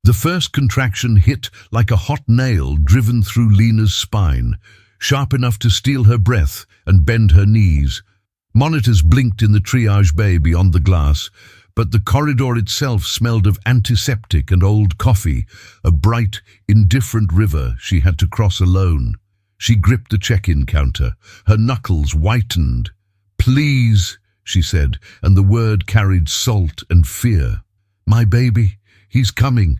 The first contraction hit like a hot nail driven through Lena's spine, sharp enough to steal her breath and bend her knees. Monitors blinked in the triage bay beyond the glass, but the corridor itself smelled of antiseptic and old coffee, a bright, indifferent river she had to cross alone. She gripped the check-in counter, her knuckles whitened. "Please," she said, and the word carried salt and fear. "My baby, he's coming."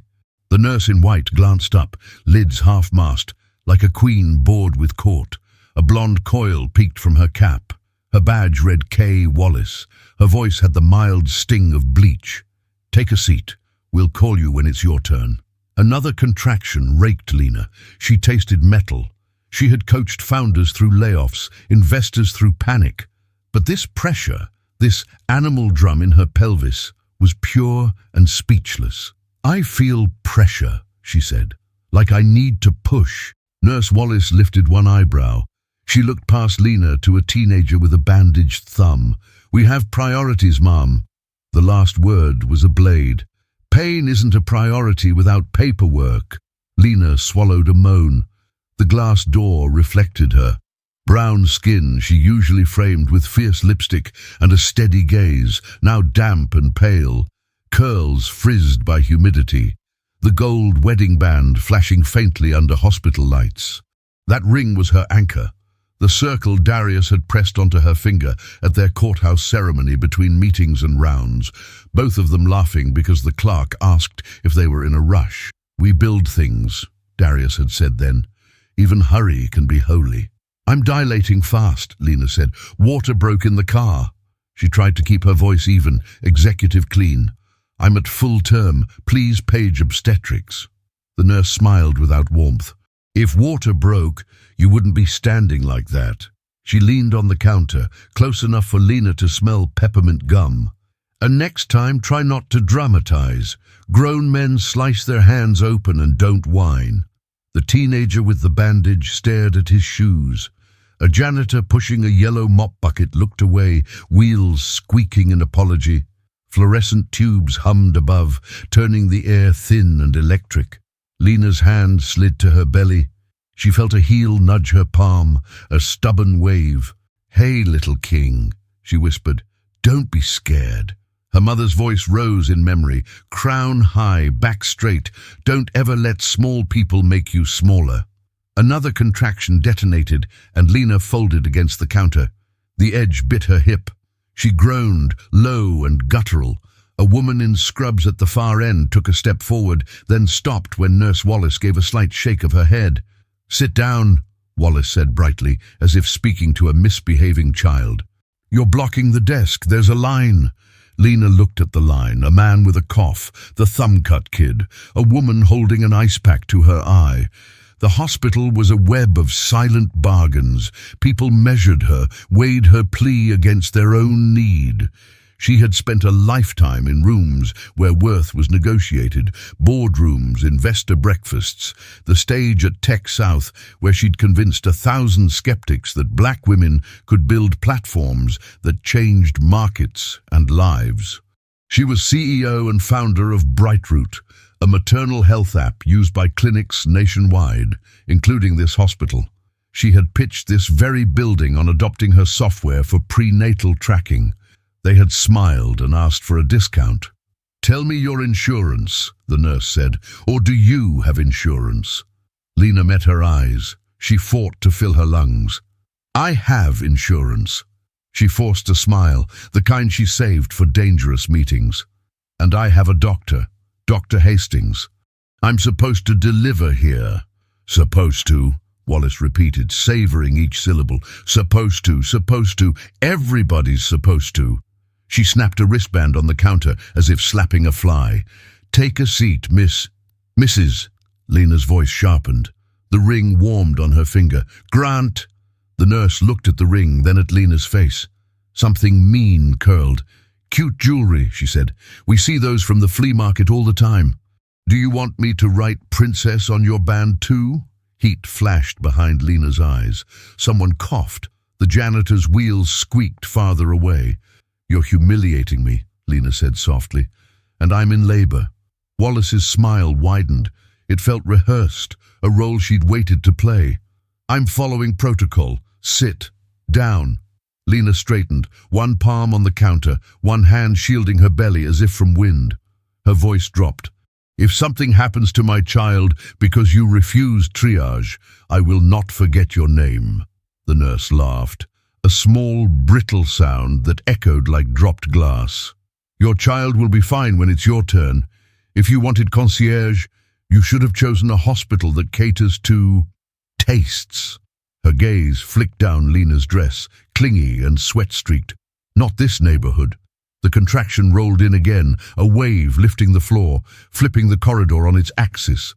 The nurse in white glanced up, lids half-mast, like a queen bored with court. A blonde coil peeked from her cap. Her badge read K. Wallace. Her voice had the mild sting of bleach. "Take a seat. We'll call you when it's your turn." Another contraction raked Lena. She tasted metal. She had coached founders through layoffs, investors through panic. But this pressure, this animal drum in her pelvis, was pure and speechless. "I feel pressure," she said, "like I need to push." Nurse Wallace lifted one eyebrow. She looked past Lena to a teenager with a bandaged thumb. "We have priorities, Mom." The last word was a blade. "Pain isn't a priority without paperwork." Lena swallowed a moan. The glass door reflected her. Brown skin she usually framed with fierce lipstick and a steady gaze, now damp and pale. Curls frizzed by humidity. The gold wedding band flashing faintly under hospital lights. That ring was her anchor. The circle Darius had pressed onto her finger at their courthouse ceremony between meetings and rounds, both of them laughing because the clerk asked if they were in a rush. "We build things," Darius had said then. "Even hurry can be holy." "I'm dilating fast," Lena said. "Water broke in the car." She tried to keep her voice even, executive clean. "I'm at full term. Please page obstetrics." The nurse smiled without warmth. "If water broke, you wouldn't be standing like that." She leaned on the counter, close enough for Lena to smell peppermint gum. "And next time, try not to dramatize. Grown men slice their hands open and don't whine." The teenager with the bandage stared at his shoes. A janitor pushing a yellow mop bucket looked away, wheels squeaking in apology. Fluorescent tubes hummed above, turning the air thin and electric. Lena's hand slid to her belly. She felt a heel nudge her palm, a stubborn wave. "Hey, little king," she whispered. "Don't be scared." Her mother's voice rose in memory, crown high, back straight. "Don't ever let small people make you smaller." Another contraction detonated, and Lena folded against the counter. The edge bit her hip. She groaned, low and guttural. A woman in scrubs at the far end took a step forward, then stopped when Nurse Wallace gave a slight shake of her head. "Sit down," Wallace said brightly, as if speaking to a misbehaving child. "You're blocking the desk. There's a line." Lena looked at the line, a man with a cough, the thumb-cut kid, a woman holding an ice pack to her eye. The hospital was a web of silent bargains. People measured her, weighed her plea against their own need. She had spent a lifetime in rooms where worth was negotiated, boardrooms, investor breakfasts, the stage at Tech South where she'd convinced 1,000 skeptics that black women could build platforms that changed markets and lives. She was CEO and founder of Brightroot, a maternal health app used by clinics nationwide, including this hospital. She had pitched this very building on adopting her software for prenatal tracking. They had smiled and asked for a discount. "Tell me your insurance," the nurse said, "or do you have insurance?" Lena met her eyes. She fought to fill her lungs. "I have insurance." She forced a smile, the kind she saved for dangerous meetings. "And I have a doctor, Dr. Hastings. I'm supposed to deliver here." "Supposed to," Wallace repeated, savoring each syllable. "Supposed to. Everybody's supposed to." She snapped a wristband on the counter as if slapping a fly. "Take a seat, Mrs. Lena's voice sharpened. The ring warmed on her finger. "Grant." The nurse looked at the ring, then at Lena's face. Something mean curled. "Cute jewelry," she said. "We see those from the flea market all the time." "Do you want me to write princess on your band too?" Heat flashed behind Lena's eyes. Someone coughed. The janitor's wheels squeaked farther away. "You're humiliating me," Lena said softly. "And I'm in labor." Wallace's smile widened. It felt rehearsed, a role she'd waited to play. "I'm following protocol. Sit. Down." Lena straightened, one palm on the counter, one hand shielding her belly as if from wind. Her voice dropped. "If something happens to my child because you refuse triage, I will not forget your name." The nurse laughed, a small, brittle sound that echoed like dropped glass. "Your child will be fine when it's your turn. If you wanted concierge, you should have chosen a hospital that caters to tastes." Her gaze flicked down Lena's dress, clingy and sweat-streaked. "Not this neighborhood." The contraction rolled in again, a wave lifting the floor, flipping the corridor on its axis.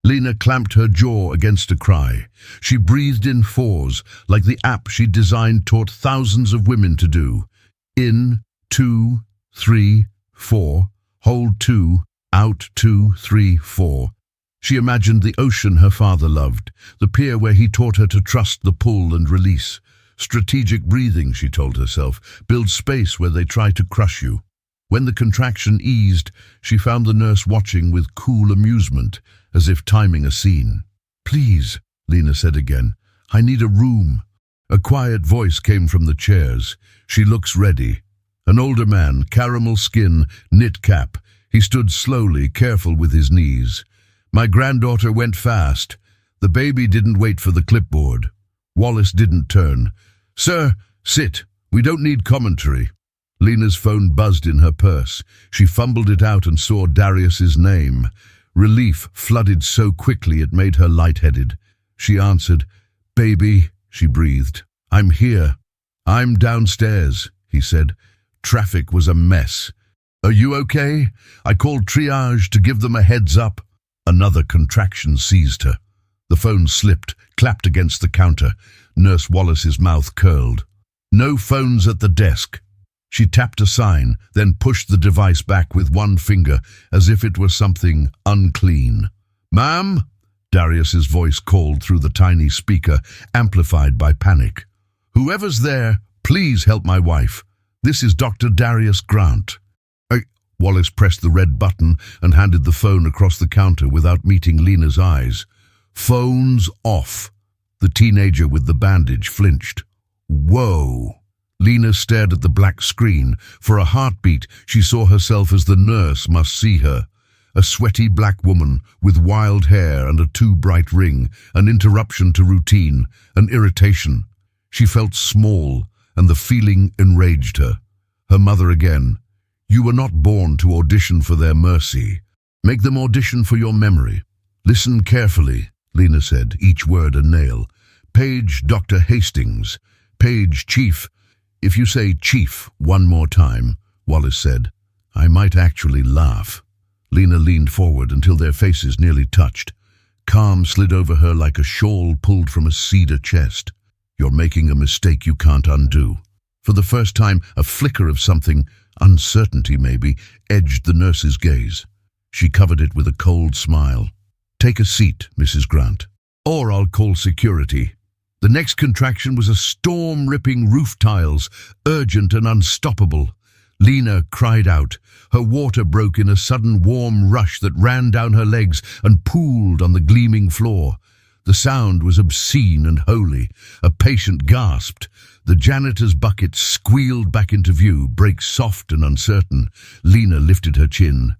Lena clamped her jaw against a cry. She breathed in fours, like the app she'd designed taught thousands of women to do. In, 2, 3, 4, hold 2, out 2, 3, 4. She imagined the ocean her father loved, the pier where he taught her to trust the pull and release. Strategic breathing, she told herself, build space where they try to crush you. When the contraction eased, she found the nurse watching with cool amusement, as if timing a scene. "Please," Lena said again, "I need a room." A quiet voice came from the chairs. "She looks ready." An older man, caramel skin, knit cap. He stood slowly, careful with his knees. "My granddaughter went fast. The baby didn't wait for the clipboard." Wallace didn't turn. "Sir, sit. We don't need commentary." Lena's phone buzzed in her purse. She fumbled it out and saw Darius's name. Relief flooded so quickly it made her lightheaded. She answered. "Baby," she breathed. "I'm here." "I'm downstairs," he said. Traffic was a mess. "Are you okay? I called triage to give them a heads up." Another contraction seized her. The phone slipped, clapped against the counter. Nurse Wallace's mouth curled. "No phones at the desk." She tapped a sign, then pushed the device back with one finger, as if it were something unclean. "Ma'am?" Darius's voice called through the tiny speaker, amplified by panic. "Whoever's there, please help my wife. This is Dr. Darius Grant." Wallace pressed the red button and handed the phone across the counter without meeting Lena's eyes. "Phone's off." The teenager with the bandage flinched. "Whoa." Lena stared at the black screen. For a heartbeat, she saw herself as the nurse must see her. A sweaty black woman with wild hair and a too bright ring, an interruption to routine, an irritation. She felt small, and the feeling enraged her. Her mother again. "You were not born to audition for their mercy. Make them audition for your memory." "Listen carefully," Lena said, each word a nail. "Page Dr. Hastings. Page Chief." "If you say Chief one more time," Wallace said, "I might actually laugh." Lena leaned forward until their faces nearly touched. Calm slid over her like a shawl pulled from a cedar chest. "You're making a mistake you can't undo." For the first time, a flicker of something, uncertainty maybe, edged the nurse's gaze. She covered it with a cold smile. "Take a seat, Mrs. Grant, or I'll call security." The next contraction was a storm ripping roof tiles, urgent and unstoppable. Lena cried out. Her water broke in a sudden warm rush that ran down her legs and pooled on the gleaming floor. The sound was obscene and holy. A patient gasped. The janitor's bucket squealed back into view, brakes soft and uncertain. Lena lifted her chin.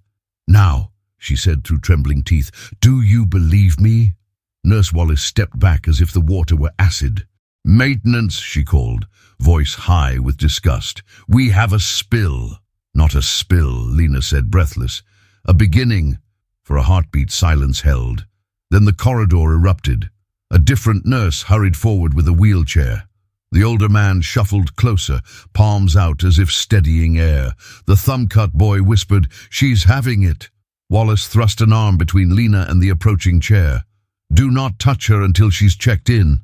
"Now," she said through trembling teeth, "do you believe me?" Nurse Wallace stepped back as if the water were acid. "Maintenance," she called, voice high with disgust. "We have a spill." "Not a spill," Lena said, breathless. "A beginning." For a heartbeat, silence held. Then the corridor erupted. A different nurse hurried forward with a wheelchair. The older man shuffled closer, palms out as if steadying air. The thumb-cut boy whispered, "She's having it." Wallace thrust an arm between Lena and the approaching chair. "Do not touch her until she's checked in."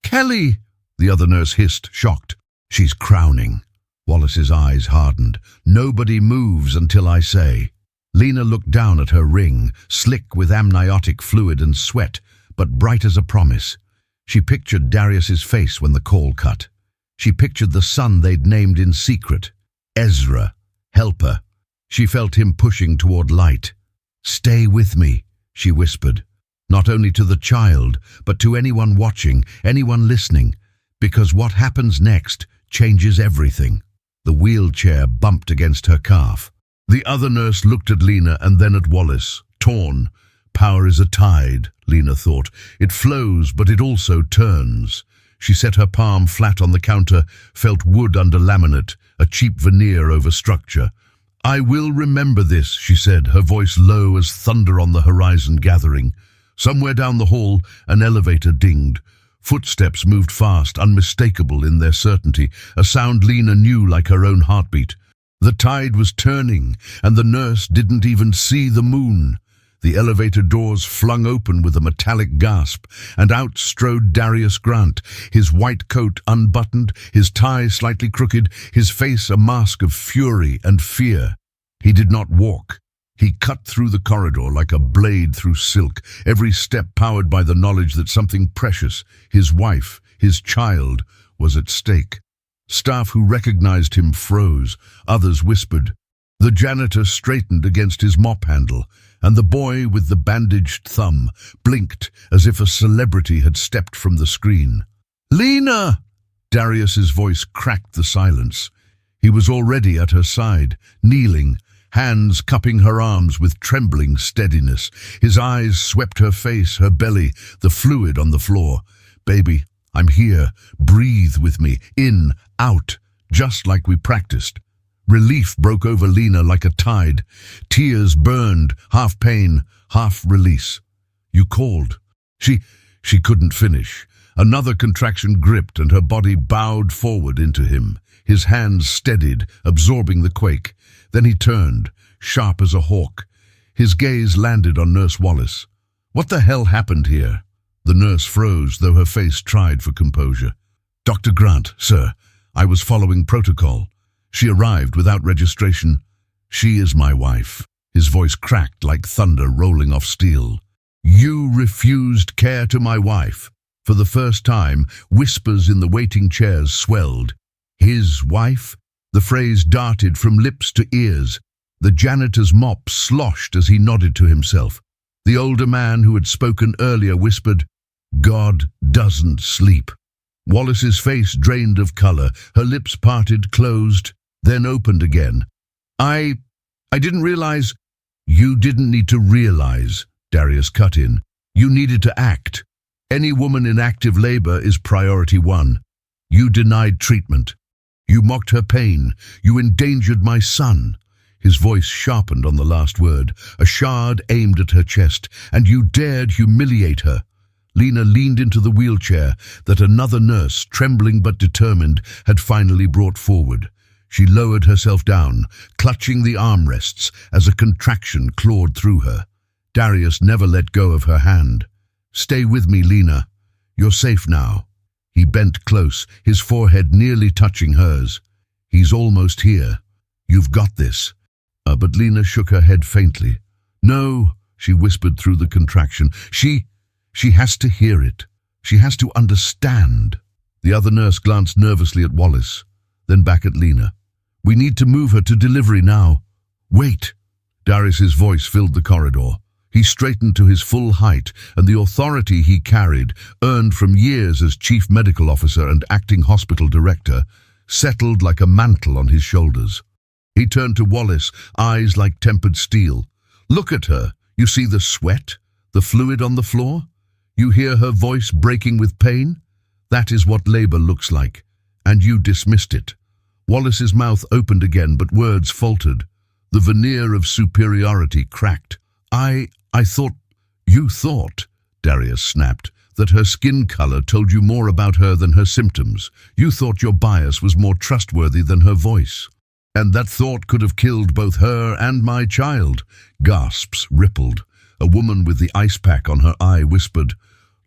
"Kelly!" the other nurse hissed, shocked. "She's crowning." Wallace's eyes hardened. "Nobody moves until I say." Lena looked down at her ring, slick with amniotic fluid and sweat, but bright as a promise. She pictured Darius's face when the call cut. She pictured the son they'd named in secret. Ezra, helper. She felt him pushing toward light. "Stay with me," she whispered, not only to the child, but to anyone watching, anyone listening, because what happens next changes everything. The wheelchair bumped against her calf. The other nurse looked at Lena and then at Wallace, torn. Power is a tide, Lena thought. It flows, but it also turns. She set her palm flat on the counter, felt wood under laminate, a cheap veneer over structure. "I will remember this," she said, her voice low as thunder on the horizon gathering. Somewhere down the hall, an elevator dinged. Footsteps moved fast, unmistakable in their certainty, a sound Lena knew like her own heartbeat. The tide was turning, and the nurse didn't even see the moon. The elevator doors flung open with a metallic gasp, and out strode Darius Grant, his white coat unbuttoned, his tie slightly crooked, his face a mask of fury and fear. He did not walk. He cut through the corridor like a blade through silk, every step powered by the knowledge that something precious, his wife, his child, was at stake. Staff who recognized him froze, others whispered. The janitor straightened against his mop handle, and the boy with the bandaged thumb blinked as if a celebrity had stepped from the screen. "Lena!" Darius's voice cracked the silence. He was already at her side, kneeling, hands cupping her arms with trembling steadiness. His eyes swept her face, her belly, the fluid on the floor. "Baby, I'm here. Breathe with me. In, out, just like we practiced." Relief broke over Lena like a tide. Tears burned, half pain, half release. "You called." She couldn't finish. Another contraction gripped and her body bowed forward into him. His hands steadied, absorbing the quake. Then he turned, sharp as a hawk. His gaze landed on Nurse Wallace. "What the hell happened here?" The nurse froze, though her face tried for composure. "Dr. Grant, sir. I was following protocol. She arrived without registration. She is my wife." His voice cracked like thunder rolling off steel. "You refused care to my wife." For the first time, whispers in the waiting chairs swelled. His wife? The phrase darted from lips to ears. The janitor's mop sloshed as he nodded to himself. The older man who had spoken earlier whispered, "God doesn't sleep." Wallace's face drained of color, her lips parted, closed, then opened again. I didn't realize." "You didn't need to realize," Darius cut in. "You needed to act. Any woman in active labor is priority one. You denied treatment. You mocked her pain. You endangered my son." His voice sharpened on the last word, a shard aimed at her chest. "And you dared humiliate her." Lena leaned into the wheelchair that another nurse, trembling but determined, had finally brought forward. She lowered herself down, clutching the armrests as a contraction clawed through her. Darius never let go of her hand. "Stay with me, Lena. You're safe now." He bent close, his forehead nearly touching hers. "He's almost here. You've got this." But Lena shook her head faintly. "No," she whispered through the contraction. She has to hear it. She has to understand." The other nurse glanced nervously at Wallace, then back at Lena. "We need to move her to delivery now." "Wait." Darius's voice filled the corridor. He straightened to his full height, and the authority he carried, earned from years as chief medical officer and acting hospital director, settled like a mantle on his shoulders. He turned to Wallace, eyes like tempered steel. "Look at her. You see the sweat, the fluid on the floor? You hear her voice breaking with pain? That is what labor looks like, and you dismissed it." Wallace's mouth opened again, but words faltered. The veneer of superiority cracked. I thought—" "You thought," Darius snapped, "that her skin color told you more about her than her symptoms. You thought your bias was more trustworthy than her voice. And that thought could have killed both her and my child." Gasps rippled. A woman with the ice pack on her eye whispered,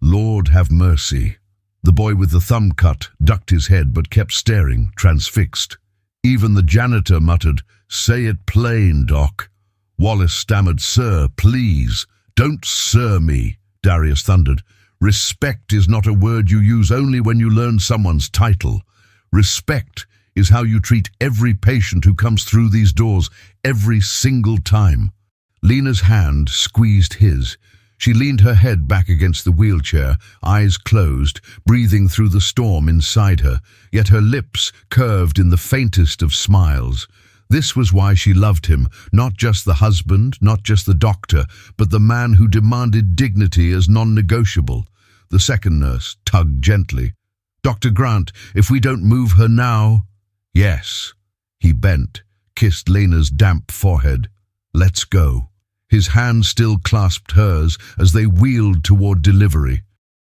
"Lord have mercy." The boy with the thumb cut ducked his head but kept staring, transfixed. Even the janitor muttered, "Say it plain, Doc." Wallace stammered, "Sir, please." "Don't sir me," Darius thundered. "Respect is not a word you use only when you learn someone's title. Respect is how you treat every patient who comes through these doors every single time." Lena's hand squeezed his. She leaned her head back against the wheelchair, eyes closed, breathing through the storm inside her, yet her lips curved in the faintest of smiles. This was why she loved him, not just the husband, not just the doctor, but the man who demanded dignity as non-negotiable. The second nurse tugged gently. "Dr. Grant, if we don't move her now—" "Yes." He bent, kissed Lena's damp forehead. "Let's go." His hand still clasped hers as they wheeled toward delivery.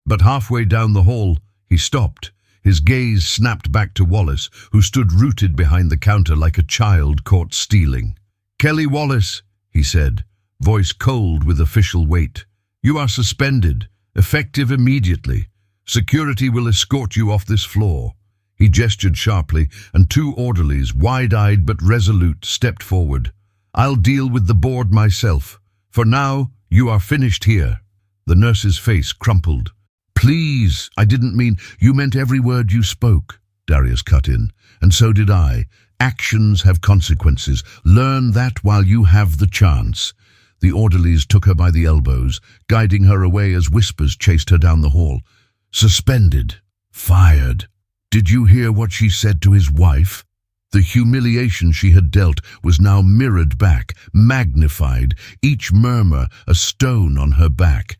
But halfway down the hall, he stopped. His gaze snapped back to Wallace, who stood rooted behind the counter like a child caught stealing. "Kelly Wallace," he said, voice cold with official weight. "You are suspended, effective immediately. Security will escort you off this floor." He gestured sharply, and two orderlies, wide-eyed but resolute, stepped forward. "I'll deal with the board myself. For now, you are finished here." The nurse's face crumpled. "Please, I didn't mean—" "You meant every word you spoke," Darius cut in. "And so did I. Actions have consequences. Learn that while you have the chance." The orderlies took her by the elbows, guiding her away as whispers chased her down the hall. "Suspended. Fired. Did you hear what she said to his wife?" The humiliation she had dealt was now mirrored back, magnified, each murmur a stone on her back.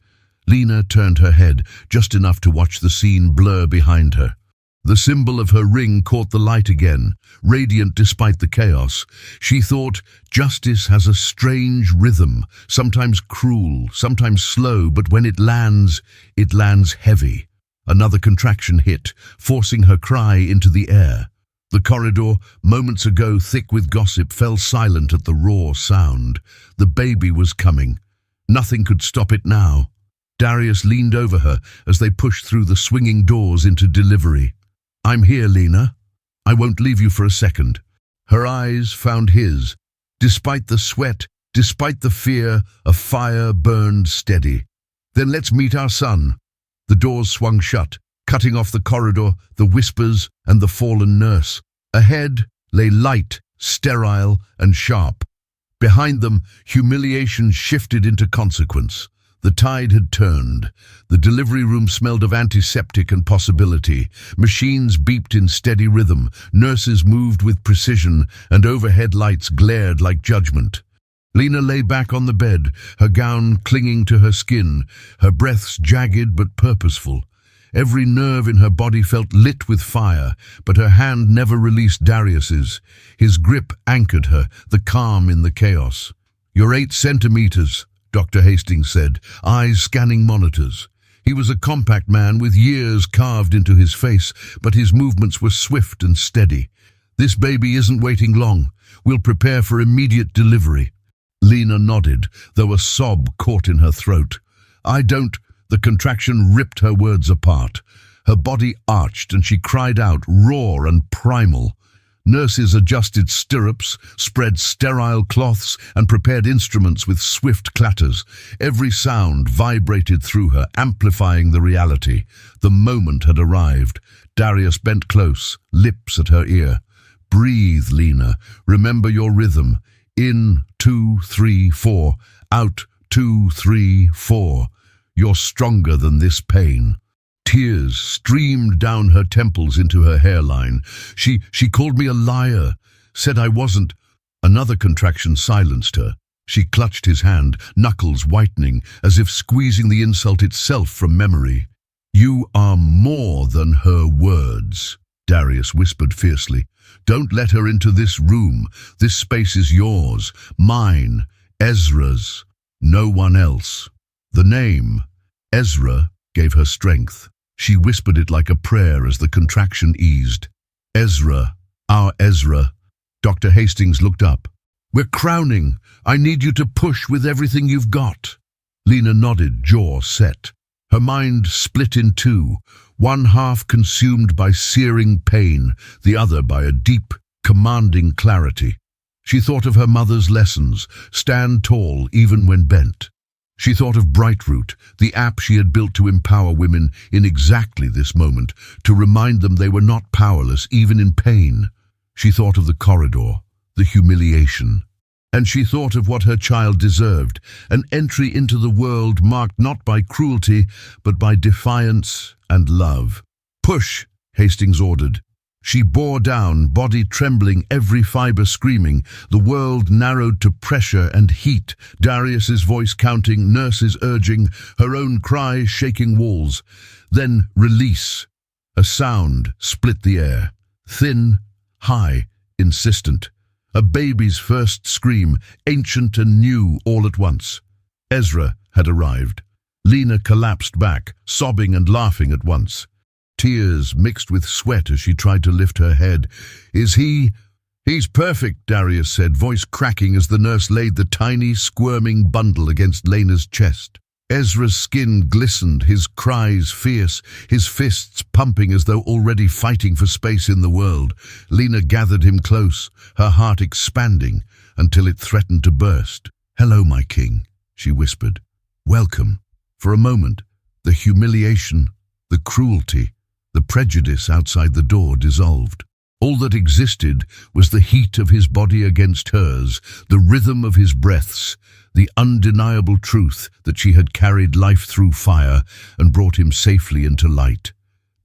Lena turned her head, just enough to watch the scene blur behind her. The symbol of her ring caught the light again, radiant despite the chaos. She thought, justice has a strange rhythm, sometimes cruel, sometimes slow, but when it lands heavy. Another contraction hit, forcing her cry into the air. The corridor, moments ago thick with gossip, fell silent at the raw sound. The baby was coming. Nothing could stop it now. Darius leaned over her as they pushed through the swinging doors into delivery. "I'm here, Lena. I won't leave you for a second." Her eyes found his. Despite the sweat, despite the fear, a fire burned steady. "Then let's meet our son." The doors swung shut, cutting off the corridor, the whispers, and the fallen nurse. Ahead lay light, sterile, and sharp. Behind them, humiliation shifted into consequence. The tide had turned. The delivery room smelled of antiseptic and possibility. Machines beeped in steady rhythm, nurses moved with precision, and overhead lights glared like judgment. Lena lay back on the bed, her gown clinging to her skin, her breaths jagged but purposeful. Every nerve in her body felt lit with fire, but her hand never released Darius's. His grip anchored her, the calm in the chaos. "You're 8 centimeters," Dr. Hastings said, eyes scanning monitors. He was a compact man with years carved into his face, but his movements were swift and steady. "This baby isn't waiting long. We'll prepare for immediate delivery." Lena nodded, though a sob caught in her throat. "I don't—" The contraction ripped her words apart. Her body arched and she cried out, raw and primal. Nurses adjusted stirrups, spread sterile cloths, and prepared instruments with swift clatters. Every sound vibrated through her, amplifying the reality. The moment had arrived. Darius bent close, lips at her ear. "Breathe, Lena. Remember your rhythm. In, 2, 3, 4. Out, 2, 3, 4. You're stronger than this pain." Tears streamed down her temples into her hairline. She called me a liar, said I wasn't. Another contraction silenced her. She clutched his hand, knuckles whitening, as if squeezing the insult itself from memory. "You are more than her words," Darius whispered fiercely. "Don't let her into this room. This space is yours, mine, Ezra's, no one else." The name, Ezra, gave her strength. She whispered it like a prayer as the contraction eased. "Ezra, our Ezra." Dr. Hastings looked up. "We're crowning. I need you to push with everything you've got." Lena nodded, jaw set. Her mind split in two, one half consumed by searing pain, the other by a deep, commanding clarity. She thought of her mother's lessons, stand tall even when bent. She thought of Brightroot, the app she had built to empower women in exactly this moment, to remind them they were not powerless even in pain. She thought of the corridor, the humiliation. and she thought of what her child deserved, an entry into the world marked not by cruelty, but by defiance and love. "Push," Hastings ordered. She bore down, body trembling, every fibre screaming. The world narrowed to pressure and heat, Darius's voice counting, nurses urging, her own cry shaking walls. Then release. A sound split the air. Thin, high, insistent. A baby's first scream, ancient and new all at once. Ezra had arrived. Lena collapsed back, sobbing and laughing at once. Tears mixed with sweat as she tried to lift her head. "Is he—" "He's perfect," Darius said, voice cracking as the nurse laid the tiny, squirming bundle against Lena's chest. Ezra's skin glistened, his cries fierce, his fists pumping as though already fighting for space in the world. Lena gathered him close, her heart expanding until it threatened to burst. "Hello, my king," she whispered. "Welcome." For a moment, the humiliation, the cruelty, the prejudice outside the door dissolved. All that existed was the heat of his body against hers, the rhythm of his breaths, the undeniable truth that she had carried life through fire and brought him safely into light.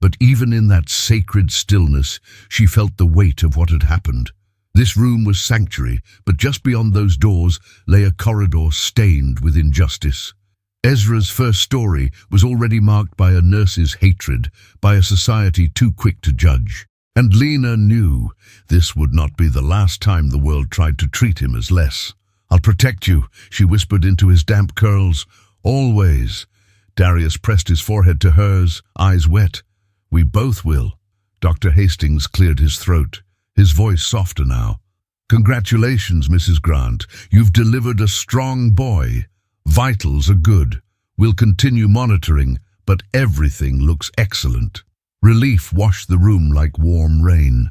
But even in that sacred stillness, she felt the weight of what had happened. This room was sanctuary, but just beyond those doors lay a corridor stained with injustice. Ezra's first story was already marked by a nurse's hatred, by a society too quick to judge. And Lena knew this would not be the last time the world tried to treat him as less. "I'll protect you," she whispered into his damp curls. "Always." Darius pressed his forehead to hers, eyes wet. "We both will." Dr. Hastings cleared his throat, his voice softer now. "Congratulations, Mrs. Grant. You've delivered a strong boy. Vitals are good. We'll continue monitoring, but everything looks excellent." Relief washed the room like warm rain.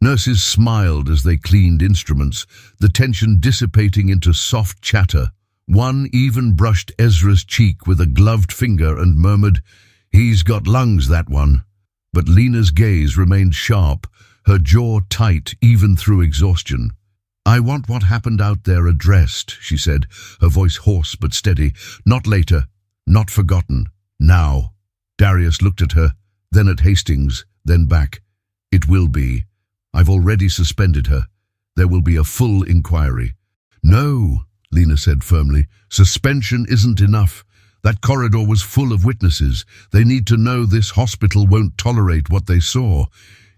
Nurses smiled as they cleaned instruments, the tension dissipating into soft chatter. One even brushed Ezra's cheek with a gloved finger and murmured, "He's got lungs, that one." But Lena's gaze remained sharp, her jaw tight even through exhaustion. "I want what happened out there addressed," she said, her voice hoarse but steady. "Not later, not forgotten, now." Darius looked at her, then at Hastings, then back. "It will be. I've already suspended her. There will be a full inquiry." "No," Lena said firmly. "Suspension isn't enough. That corridor was full of witnesses. They need to know this hospital won't tolerate what they saw.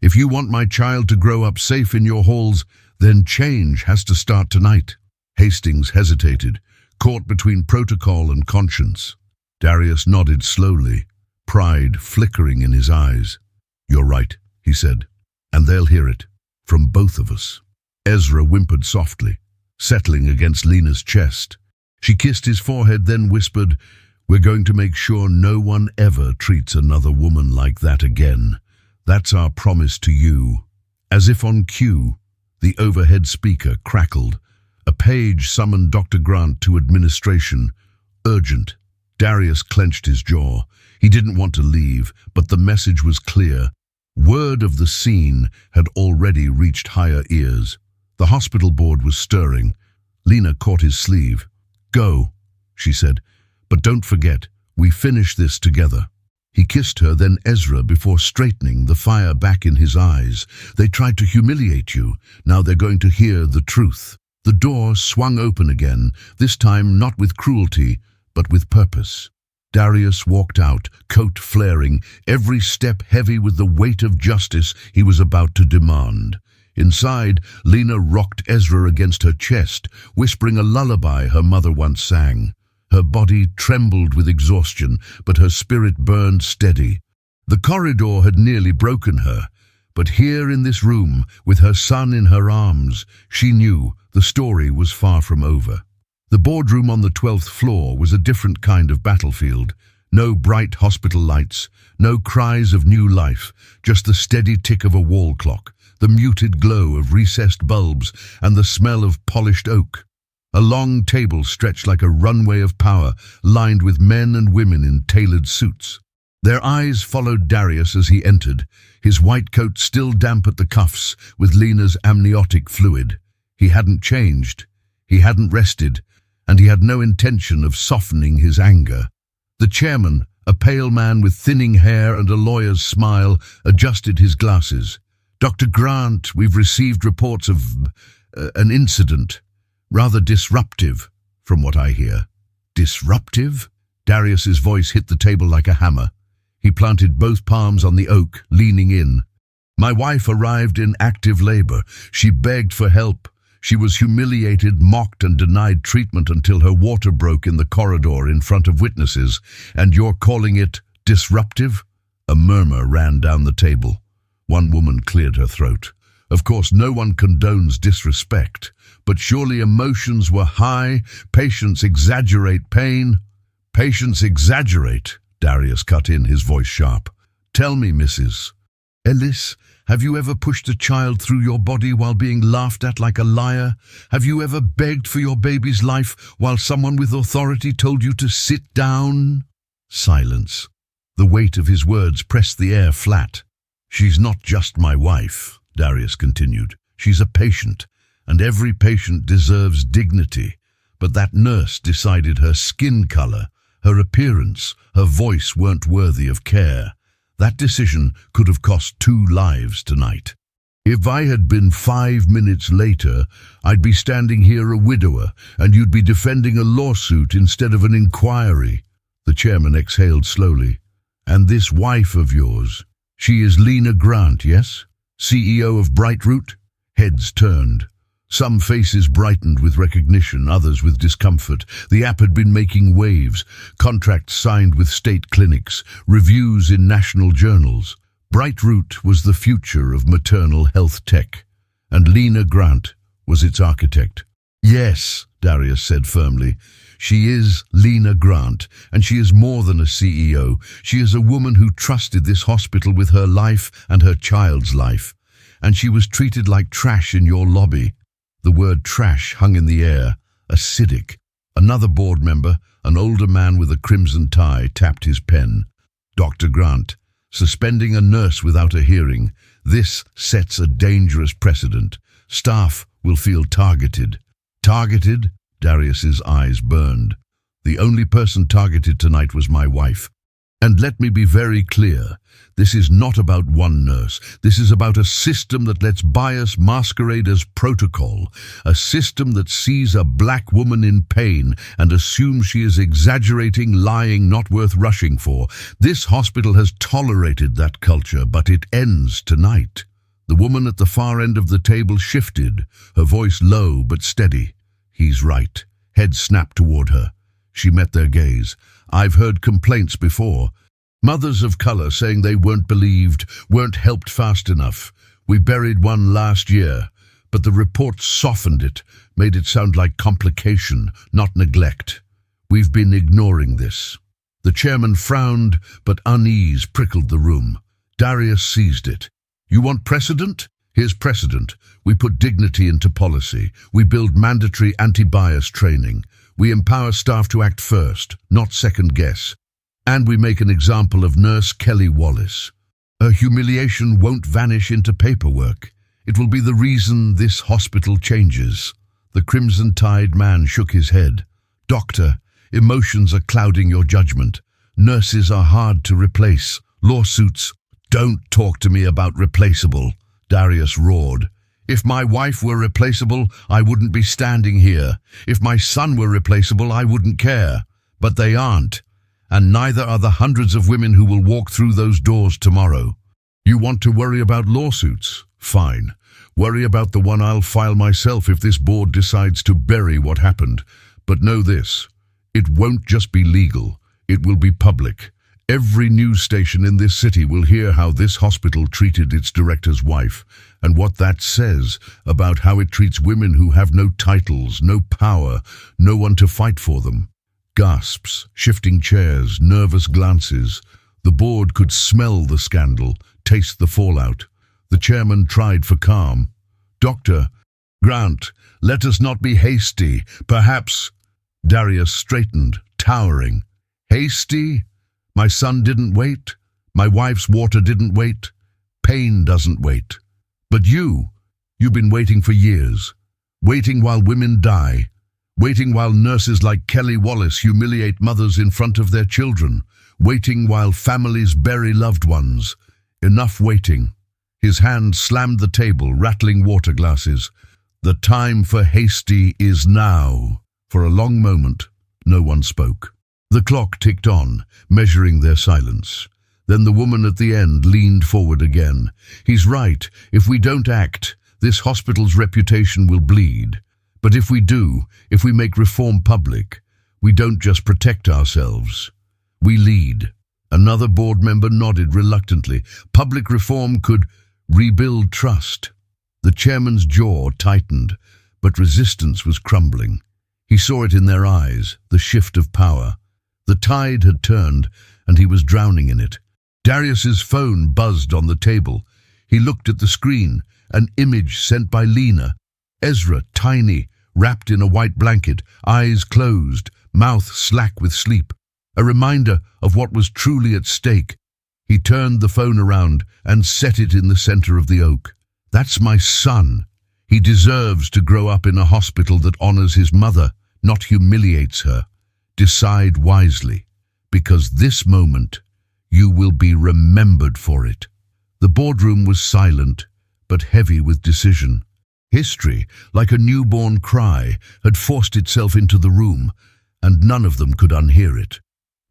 If you want my child to grow up safe in your halls, then change has to start tonight." Hastings hesitated, caught between protocol and conscience. Darius nodded slowly, pride flickering in his eyes. "You're right," he said, "and they'll hear it, from both of us." Ezra whimpered softly, settling against Lena's chest. She kissed his forehead, then whispered, "We're going to make sure no one ever treats another woman like that again. That's our promise to you." As if on cue, the overhead speaker crackled. A page summoned Dr. Grant to administration. Urgent. Darius clenched his jaw. He didn't want to leave, but the message was clear. Word of the scene had already reached higher ears. The hospital board was stirring. Lena caught his sleeve. "Go," she said, "but don't forget, we finish this together." He kissed her, then Ezra, before straightening, the fire back in his eyes. "They tried to humiliate you. Now they're going to hear the truth." The door swung open again, this time not with cruelty, but with purpose. Darius walked out, coat flaring, every step heavy with the weight of justice he was about to demand. Inside, Lena rocked Ezra against her chest, whispering a lullaby her mother once sang. Her body trembled with exhaustion, but her spirit burned steady. The corridor had nearly broken her, but here in this room, with her son in her arms, she knew the story was far from over. The boardroom on the 12th floor was a different kind of battlefield. No bright hospital lights, no cries of new life, just the steady tick of a wall clock, the muted glow of recessed bulbs, and the smell of polished oak. A long table stretched like a runway of power, lined with men and women in tailored suits. Their eyes followed Darius as he entered, his white coat still damp at the cuffs with Lena's amniotic fluid. He hadn't changed. He hadn't rested, and he had no intention of softening his anger. The chairman, a pale man with thinning hair and a lawyer's smile, adjusted his glasses. "Dr. Grant, we've received reports of an incident. Rather disruptive, from what I hear." "Disruptive?" Darius's voice hit the table like a hammer. He planted both palms on the oak, leaning in. "My wife arrived in active labor. She begged for help. She was humiliated, mocked, and denied treatment until her water broke in the corridor in front of witnesses. And you're calling it disruptive?" A murmur ran down the table. One woman cleared her throat. "Of course, no one condones disrespect, but surely emotions were high. Patients exaggerate pain." "Patients exaggerate," Darius cut in, his voice sharp. "Tell me, Mrs. Ellis, have you ever pushed a child through your body while being laughed at like a liar? Have you ever begged for your baby's life while someone with authority told you to sit down?" Silence. The weight of his words pressed the air flat. "She's not just my wife," Darius continued. "She's a patient, and every patient deserves dignity. But that nurse decided her skin color, her appearance, her voice weren't worthy of care. That decision could have cost 2 lives tonight. If I had been 5 minutes later, I'd be standing here a widower, and you'd be defending a lawsuit instead of an inquiry." The chairman exhaled slowly. "And this wife of yours, she is Lena Grant, yes? CEO of Brightroot?" Heads turned. Some faces brightened with recognition, others with discomfort. The app had been making waves, contracts signed with state clinics, reviews in national journals. Brightroot was the future of maternal health tech, and Lena Grant was its architect. "Yes," Darius said firmly, "she is Lena Grant, and she is more than a CEO. She is a woman who trusted this hospital with her life and her child's life. And she was treated like trash in your lobby." The word trash hung in the air, acidic. Another board member, an older man with a crimson tie, tapped his pen. "Dr. Grant, suspending a nurse without a hearing. This sets a dangerous precedent. Staff will feel targeted." "Targeted?" Darius's eyes burned. "The only person targeted tonight was my wife. And let me be very clear, this is not about one nurse. This is about a system that lets bias masquerade as protocol, a system that sees a black woman in pain and assumes she is exaggerating, lying, not worth rushing for. This hospital has tolerated that culture, but it ends tonight." The woman at the far end of the table shifted, her voice low but steady. "He's right." Head snapped toward her. She met their gaze. "I've heard complaints before. Mothers of color saying they weren't believed, weren't helped fast enough. We buried one last year, but the report softened it, made it sound like complication, not neglect. We've been ignoring this." The chairman frowned, but unease prickled the room. Darius seized it. "You want precedent? Here's precedent. We put dignity into policy. We build mandatory anti-bias training. We empower staff to act first, not second guess. And we make an example of Nurse Kelly Wallace. Her humiliation won't vanish into paperwork. It will be the reason this hospital changes." The crimson-tied man shook his head. "Doctor, emotions are clouding your judgment. Nurses are hard to replace. Lawsuits—" "Don't talk to me about replaceable," Darius roared. "If my wife were replaceable, I wouldn't be standing here. If my son were replaceable, I wouldn't care. But they aren't. And neither are the hundreds of women who will walk through those doors tomorrow. You want to worry about lawsuits? Fine. Worry about the one I'll file myself if this board decides to bury what happened. But know this, it won't just be legal. It will be public. Every news station in this city will hear how this hospital treated its director's wife, and what that says about how it treats women who have no titles, no power, no one to fight for them." Gasps, shifting chairs, nervous glances. The board could smell the scandal, taste the fallout. The chairman tried for calm. "Dr. Grant, let us not be hasty. Perhaps—" Darius straightened, towering. "Hasty? My son didn't wait. My wife's water didn't wait. Pain doesn't wait. But you've been waiting for years. Waiting while women die. waiting while nurses like Kelly Wallace humiliate mothers in front of their children, waiting while families bury loved ones. Enough waiting. His hand slammed the table, rattling water glasses. The time for hasty is now. For a long moment, no one spoke. The clock ticked on, measuring their silence. Then the woman at the end leaned forward again. He's right. If we don't act, this hospital's reputation will bleed. But if we do, if we make reform public, we don't just protect ourselves. We lead. Another board member nodded reluctantly. Public reform could rebuild trust. The chairman's jaw tightened, but resistance was crumbling. He saw it in their eyes, the shift of power. The tide had turned, and he was drowning in it. Darius's phone buzzed on the table. He looked at the screen, an image sent by Lena. Ezra, tiny, wrapped in a white blanket, eyes closed, mouth slack with sleep. A reminder of what was truly at stake. He turned the phone around and set it in the center of the oak. That's my son. He deserves to grow up in a hospital that honors his mother, not humiliates her. Decide wisely, because this moment, you will be remembered for it. The boardroom was silent, but heavy with decision. History, like a newborn cry, had forced itself into the room, and none of them could unhear it.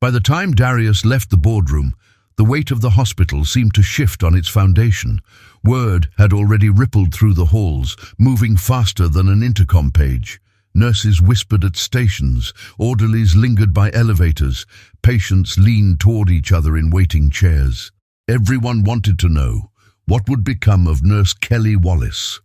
By the time Darius left the boardroom, the weight of the hospital seemed to shift on its foundation. Word had already rippled through the halls, moving faster than an intercom page. Nurses whispered at stations, orderlies lingered by elevators, patients leaned toward each other in waiting chairs. Everyone wanted to know what would become of Nurse Kelly Wallace.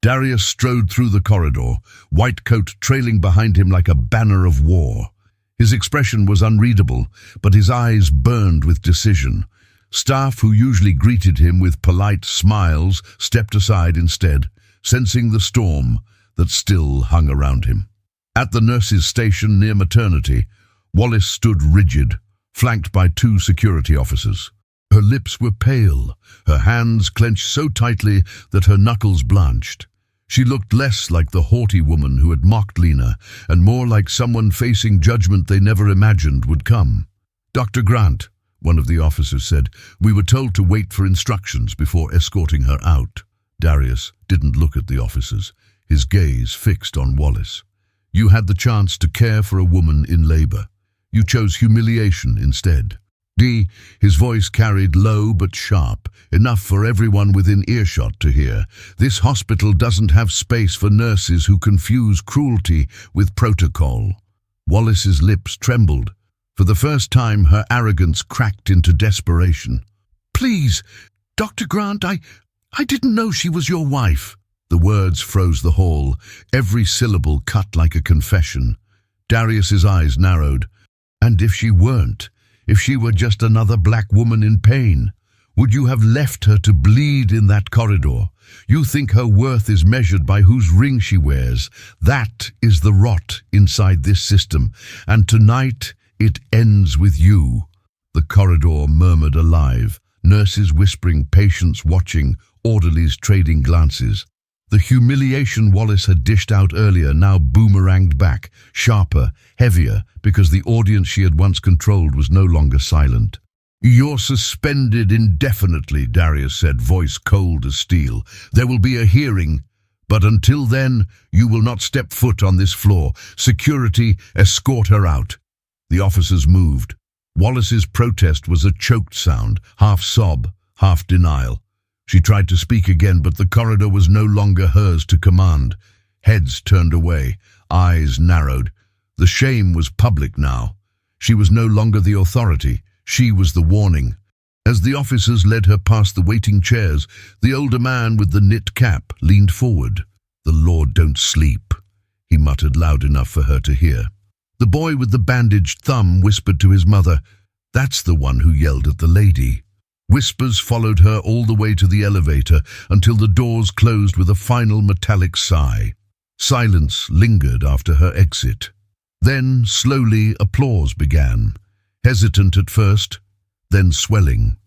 Darius strode through the corridor, white coat trailing behind him like a banner of war. His expression was unreadable, but his eyes burned with decision. Staff who usually greeted him with polite smiles stepped aside instead, sensing the storm that still hung around him. At the nurses' station near maternity, Wallace stood rigid, flanked by 2 security officers. Her lips were pale, her hands clenched so tightly that her knuckles blanched. She looked less like the haughty woman who had mocked Lena, and more like someone facing judgment they never imagined would come. "Dr. Grant," one of the officers said, "we were told to wait for instructions before escorting her out." Darius didn't look at the officers, his gaze fixed on Wallace. "You had the chance to care for a woman in labor. You chose humiliation instead." His voice carried low but sharp, enough for everyone within earshot to hear. "This hospital doesn't have space for nurses who confuse cruelty with protocol." Wallace's lips trembled. For the first time, her arrogance cracked into desperation. "Please, Dr. Grant, I didn't know she was your wife." The words froze the hall, every syllable cut like a confession. Darius's eyes narrowed. "And if she weren't? If she were just another black woman in pain? Would you have left her to bleed in that corridor? You think her worth is measured by whose ring she wears. That is the rot inside this system, and tonight it ends with you." The corridor murmured alive, nurses whispering, patients watching, orderlies trading glances. The humiliation Wallace had dished out earlier now boomeranged back, sharper, heavier, because the audience she had once controlled was no longer silent. "You're suspended indefinitely," Darius said, voice cold as steel. "There will be a hearing, but until then, you will not step foot on this floor. Security, escort her out." The officers moved. Wallace's protest was a choked sound, half sob, half denial. She tried to speak again, but the corridor was no longer hers to command. Heads turned away, eyes narrowed. The shame was public now. She was no longer the authority. She was the warning. As the officers led her past the waiting chairs, the older man with the knit cap leaned forward. "The Lord don't sleep," he muttered loud enough for her to hear. The boy with the bandaged thumb whispered to his mother, "That's the one who yelled at the lady." Whispers followed her all the way to the elevator until the doors closed with a final metallic sigh. Silence lingered after her exit. Then, slowly, applause began, hesitant at first, then swelling.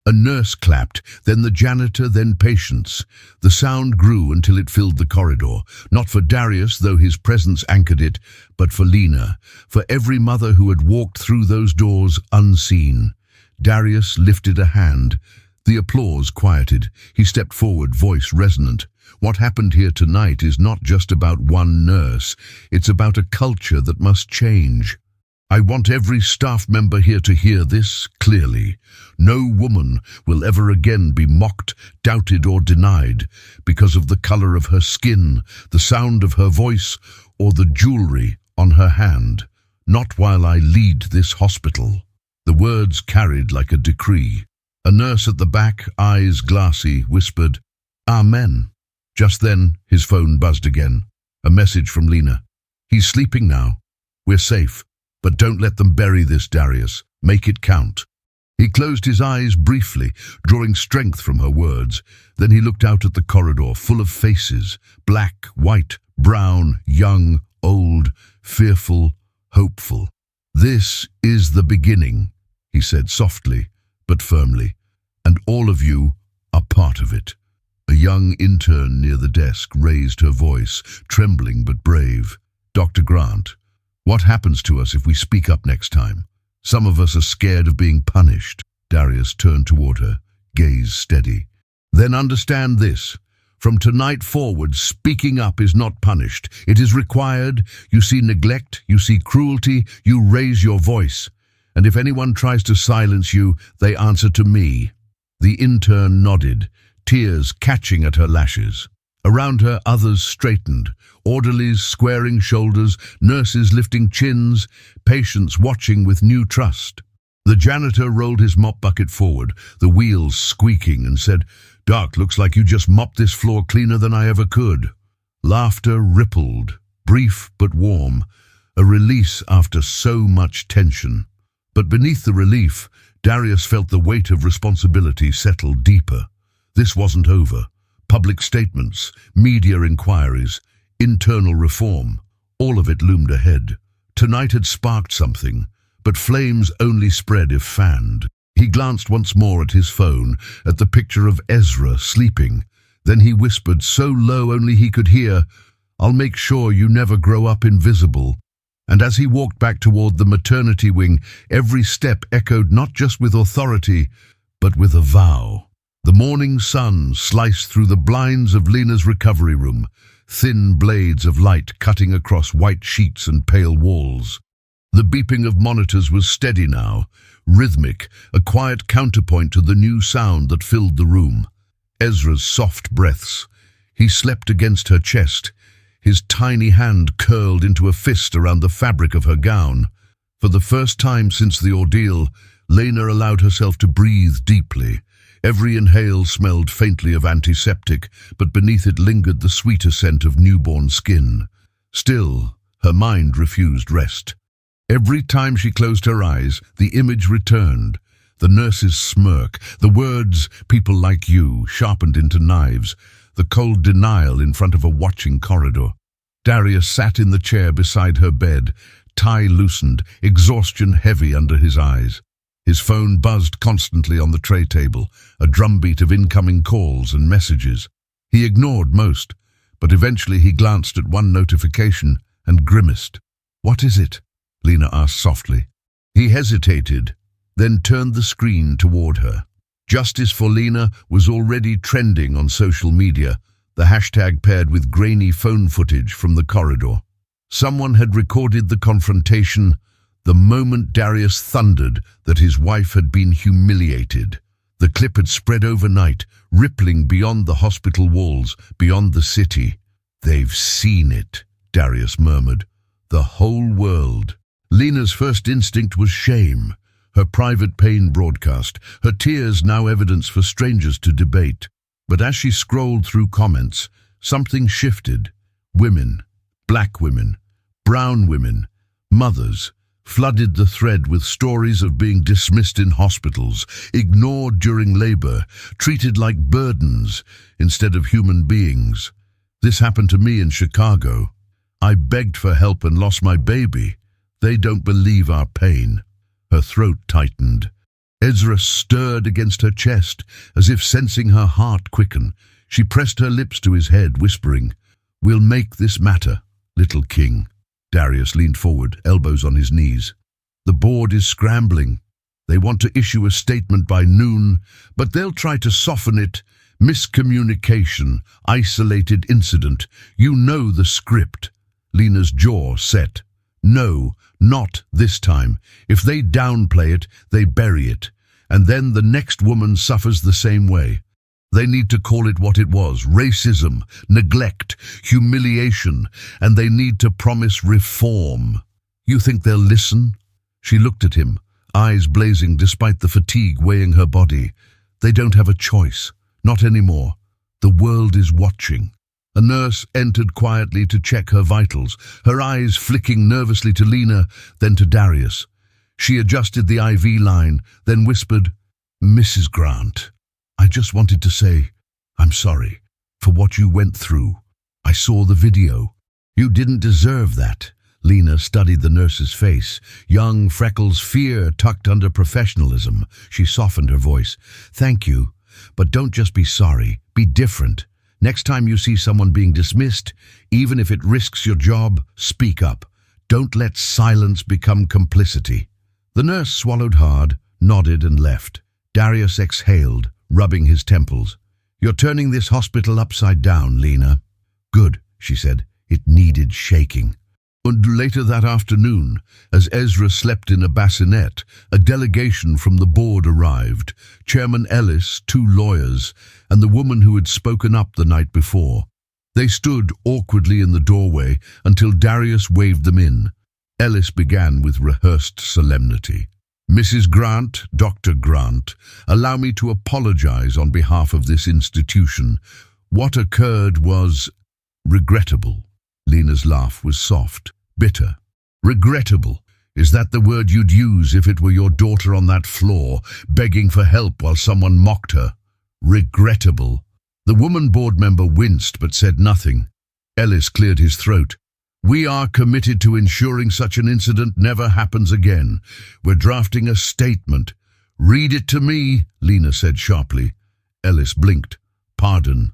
A nurse clapped, then the janitor, then patients. The sound grew until it filled the corridor, not for Darius, though his presence anchored it, but for Lena, for every mother who had walked through those doors unseen. Darius lifted a hand. The applause quieted. He stepped forward, voice resonant. What happened here tonight is not just about one nurse. It's about a culture that must change. I want every staff member here to hear this clearly. No woman will ever again be mocked, doubted, or denied because of the color of her skin, the sound of her voice, or the jewelry on her hand. Not while I lead this hospital. The words carried like a decree. A nurse at the back, eyes glassy, whispered, "Amen." Just then, his phone buzzed again. A message from Lena. "He's sleeping now. We're safe. But don't let them bury this, Darius. Make it count." He closed his eyes briefly, drawing strength from her words. Then he looked out at the corridor, full of faces, black, white, brown, young, old, fearful, hopeful. "This is the beginning," he said softly, but firmly, "and all of you are part of it." A young intern near the desk raised her voice, trembling but brave. "Dr. Grant, what happens to us if we speak up next time? Some of us are scared of being punished." Darius turned toward her, gaze steady. "Then understand this. From tonight forward, speaking up is not punished. It is required. You see neglect, you see cruelty, you raise your voice. And if anyone tries to silence you, they answer to me." The intern nodded, tears catching at her lashes. Around her, others straightened, orderlies squaring shoulders, nurses lifting chins, patients watching with new trust. The janitor rolled his mop bucket forward, the wheels squeaking, and said, "Doc, looks like you just mopped this floor cleaner than I ever could." Laughter rippled, brief but warm, a release after so much tension. But beneath the relief, Darius felt the weight of responsibility settle deeper. This wasn't over. Public statements, media inquiries, internal reform, all of it loomed ahead. Tonight had sparked something, but flames only spread if fanned. He glanced once more at his phone, at the picture of Ezra sleeping. Then he whispered so low only he could hear, "I'll make sure you never grow up invisible." And as he walked back toward the maternity wing, every step echoed not just with authority, but with a vow. The morning sun sliced through the blinds of Lena's recovery room, thin blades of light cutting across white sheets and pale walls. The beeping of monitors was steady now, rhythmic, a quiet counterpoint to the new sound that filled the room. Ezra's soft breaths. He slept against her chest, his tiny hand curled into a fist around the fabric of her gown. For the first time since the ordeal, Lena allowed herself to breathe deeply. Every inhale smelled faintly of antiseptic, but beneath it lingered the sweeter scent of newborn skin. Still, her mind refused rest. Every time she closed her eyes, the image returned. The nurse's smirk, the words, "people like you," sharpened into knives, the cold denial in front of a watching corridor. Darius sat in the chair beside her bed, tie loosened, exhaustion heavy under his eyes. His phone buzzed constantly on the tray table, a drumbeat of incoming calls and messages. He ignored most, but eventually he glanced at one notification and grimaced. "What is it?" Lena asked softly. He hesitated, then turned the screen toward her. Justice for Lena was already trending on social media, the hashtag paired with grainy phone footage from the corridor. Someone had recorded the confrontation, the moment Darius thundered that his wife had been humiliated. The clip had spread overnight, rippling beyond the hospital walls, beyond the city. "They've seen it," Darius murmured. "The whole world." Lena's first instinct was shame, her private pain broadcast, her tears now evidence for strangers to debate. But as she scrolled through comments, something shifted. Women, black women, brown women, mothers, flooded the thread with stories of being dismissed in hospitals, ignored during labor, treated like burdens instead of human beings. "This happened to me in Chicago. I begged for help and lost my baby. They don't believe our pain." Her throat tightened. Ezra stirred against her chest, as if sensing her heart quicken. She pressed her lips to his head, whispering, "We'll make this matter, little king." Darius leaned forward, elbows on his knees. "The board is scrambling. They want to issue a statement by noon, but they'll try to soften it. Miscommunication, isolated incident. You know the script." Lena's jaw set. "No, not this time. If they downplay it, they bury it. And then the next woman suffers the same way. They need to call it what it was: racism, neglect, humiliation, and they need to promise reform." "You think they'll listen?" She looked at him, eyes blazing despite the fatigue weighing her body. "They don't have a choice. Not anymore. The world is watching." A nurse entered quietly to check her vitals, her eyes flicking nervously to Lena, then to Darius. She adjusted the IV line, then whispered, "Mrs. Grant, I just wanted to say, I'm sorry for what you went through. I saw the video. You didn't deserve that." Lena studied the nurse's face, young freckles, fear tucked under professionalism. She softened her voice. "Thank you, but don't just be sorry. Be different. Next time you see someone being dismissed, even if it risks your job, speak up. Don't let silence become complicity." The nurse swallowed hard, nodded and left. Darius exhaled, rubbing his temples. "You're turning this hospital upside down, Lena." "Good," she said. "It needed shaking." And later that afternoon, as Ezra slept in a bassinet, a delegation from the board arrived. Chairman Ellis, 2 lawyers, and the woman who had spoken up the night before. They stood awkwardly in the doorway until Darius waved them in. Ellis began with rehearsed solemnity. "Mrs. Grant, Dr. Grant, allow me to apologize on behalf of this institution. What occurred was regrettable." Lena's laugh was soft, bitter. "Regrettable? Is that the word you'd use if it were your daughter on that floor, begging for help while someone mocked her? Regrettable?" The woman board member winced but said nothing. Ellis cleared his throat. "We are committed to ensuring such an incident never happens again. We're drafting a statement." "Read it to me," Lena said sharply. Ellis blinked. "Pardon."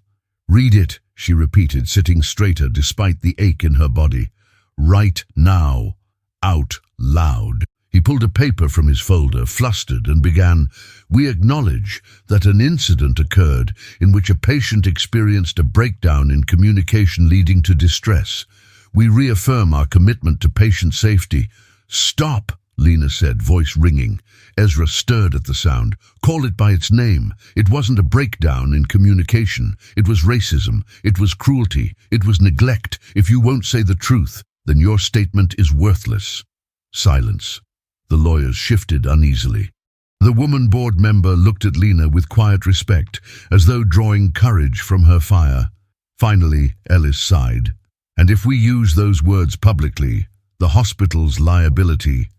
"Read it," she repeated, sitting straighter despite the ache in her body. "Right now. Out loud." He pulled a paper from his folder, flustered, and began, "We acknowledge that an incident occurred in which a patient experienced a breakdown in communication leading to distress. We reaffirm our commitment to patient safety." "Stop," Lena said, voice ringing. Ezra stirred at the sound. "Call it by its name. It wasn't a breakdown in communication. It was racism. It was cruelty. It was neglect. If you won't say the truth, then your statement is worthless." Silence. The lawyers shifted uneasily. The woman board member looked at Lena with quiet respect, as though drawing courage from her fire. Finally, Ellis sighed. "And if we use those words publicly, the hospital's liability—"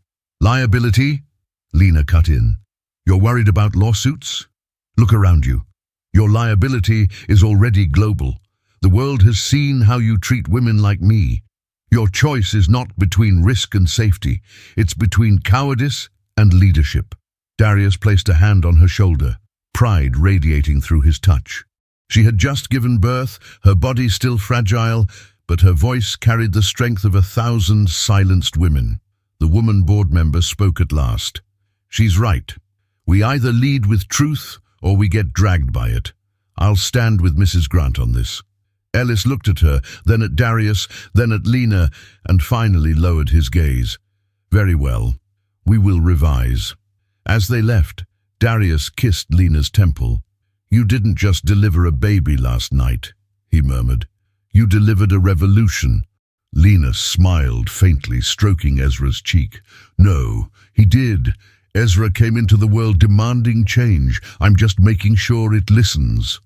"Liability?" Lena cut in. "You're worried about lawsuits? Look around you. Your liability is already global. The world has seen how you treat women like me. Your choice is not between risk and safety. It's between cowardice and leadership." Darius placed a hand on her shoulder, pride radiating through his touch. She had just given birth, her body still fragile, but her voice carried the strength of 1,000 silenced women. The woman board member spoke at last. "She's right. We either lead with truth or we get dragged by it. I'll stand with Mrs. Grant on this." Ellis looked at her, then at Darius, then at Lena, and finally lowered his gaze. "Very well. We will revise." As they left, Darius kissed Lena's temple. "You didn't just deliver a baby last night," he murmured. "You delivered a revolution." Lena smiled faintly, stroking Ezra's cheek. "No, he did. Ezra came into the world demanding change. I'm just making sure it listens."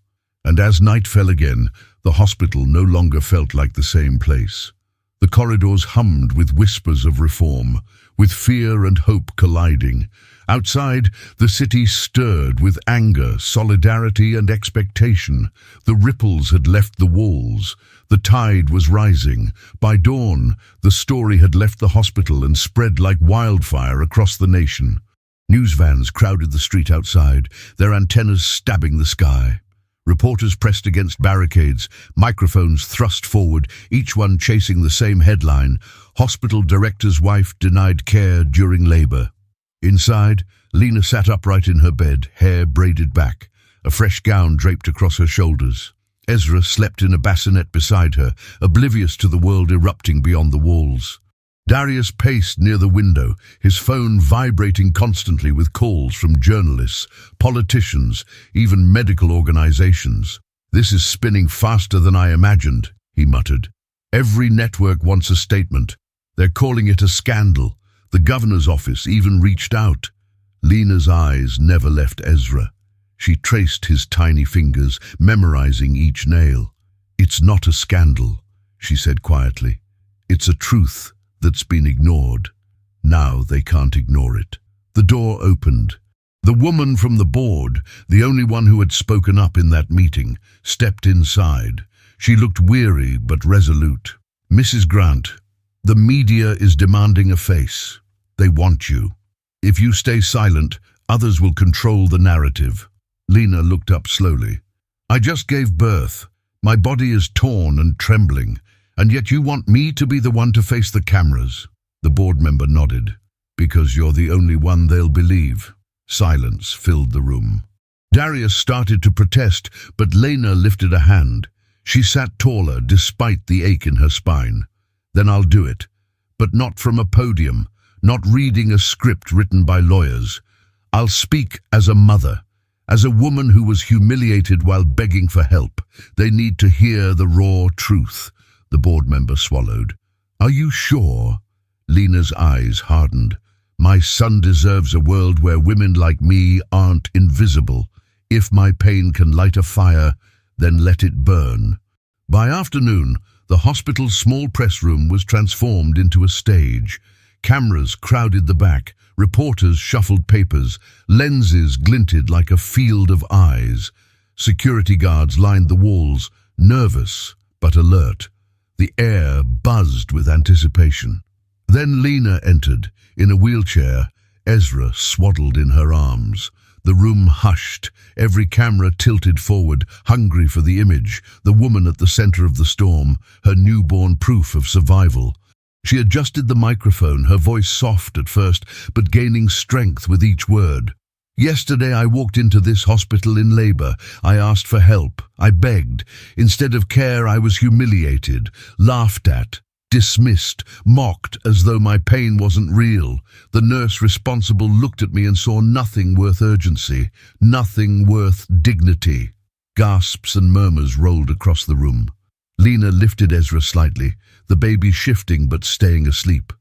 And as night fell again, the hospital no longer felt like the same place. The corridors hummed with whispers of reform, with fear and hope colliding. Outside, the city stirred with anger, solidarity, and expectation. The ripples had left the walls. The tide was rising. By dawn, the story had left the hospital and spread like wildfire across the nation. News vans crowded the street outside, their antennas stabbing the sky. Reporters pressed against barricades, microphones thrust forward, each one chasing the same headline: Hospital director's wife denied care during labor. Inside, Lena sat upright in her bed, hair braided back, a fresh gown draped across her shoulders. Ezra slept in a bassinet beside her, oblivious to the world erupting beyond the walls. Darius paced near the window, his phone vibrating constantly with calls from journalists, politicians, even medical organizations. "This is spinning faster than I imagined," he muttered. "Every network wants a statement. They're calling it a scandal. The governor's office even reached out." Lena's eyes never left Ezra. She traced his tiny fingers, memorizing each nail. "It's not a scandal," she said quietly. "It's a truth that's been ignored. Now they can't ignore it." The door opened. The woman from the board, the only one who had spoken up in that meeting, stepped inside. She looked weary but resolute. "Mrs. Grant, the media is demanding a face. They want you. If you stay silent, others will control the narrative." Lena looked up slowly. "I just gave birth. My body is torn and trembling. And yet you want me to be the one to face the cameras?" The board member nodded. "Because you're the only one they'll believe." Silence filled the room. Darius started to protest, but Lena lifted a hand. She sat taller despite the ache in her spine. "Then I'll do it. But not from a podium, not reading a script written by lawyers. I'll speak as a mother, as a woman who was humiliated while begging for help. They need to hear the raw truth." The board member swallowed. "Are you sure?" Lena's eyes hardened. "My son deserves a world where women like me aren't invisible. If my pain can light a fire, then let it burn." By afternoon, the hospital's small press room was transformed into a stage. Cameras crowded the back, reporters shuffled papers, lenses glinted like a field of eyes. Security guards lined the walls, nervous but alert. The air buzzed with anticipation. Then Lena entered, in a wheelchair, Ezra swaddled in her arms. The room hushed, every camera tilted forward, hungry for the image, the woman at the center of the storm, her newborn proof of survival. She adjusted the microphone, her voice soft at first, but gaining strength with each word. "Yesterday I walked into this hospital in labor. I asked for help. I begged. Instead of care, I was humiliated, laughed at, dismissed, mocked as though my pain wasn't real. The nurse responsible looked at me and saw nothing worth urgency, nothing worth dignity." Gasps and murmurs rolled across the room. Lena lifted Ezra slightly, the baby shifting but staying asleep.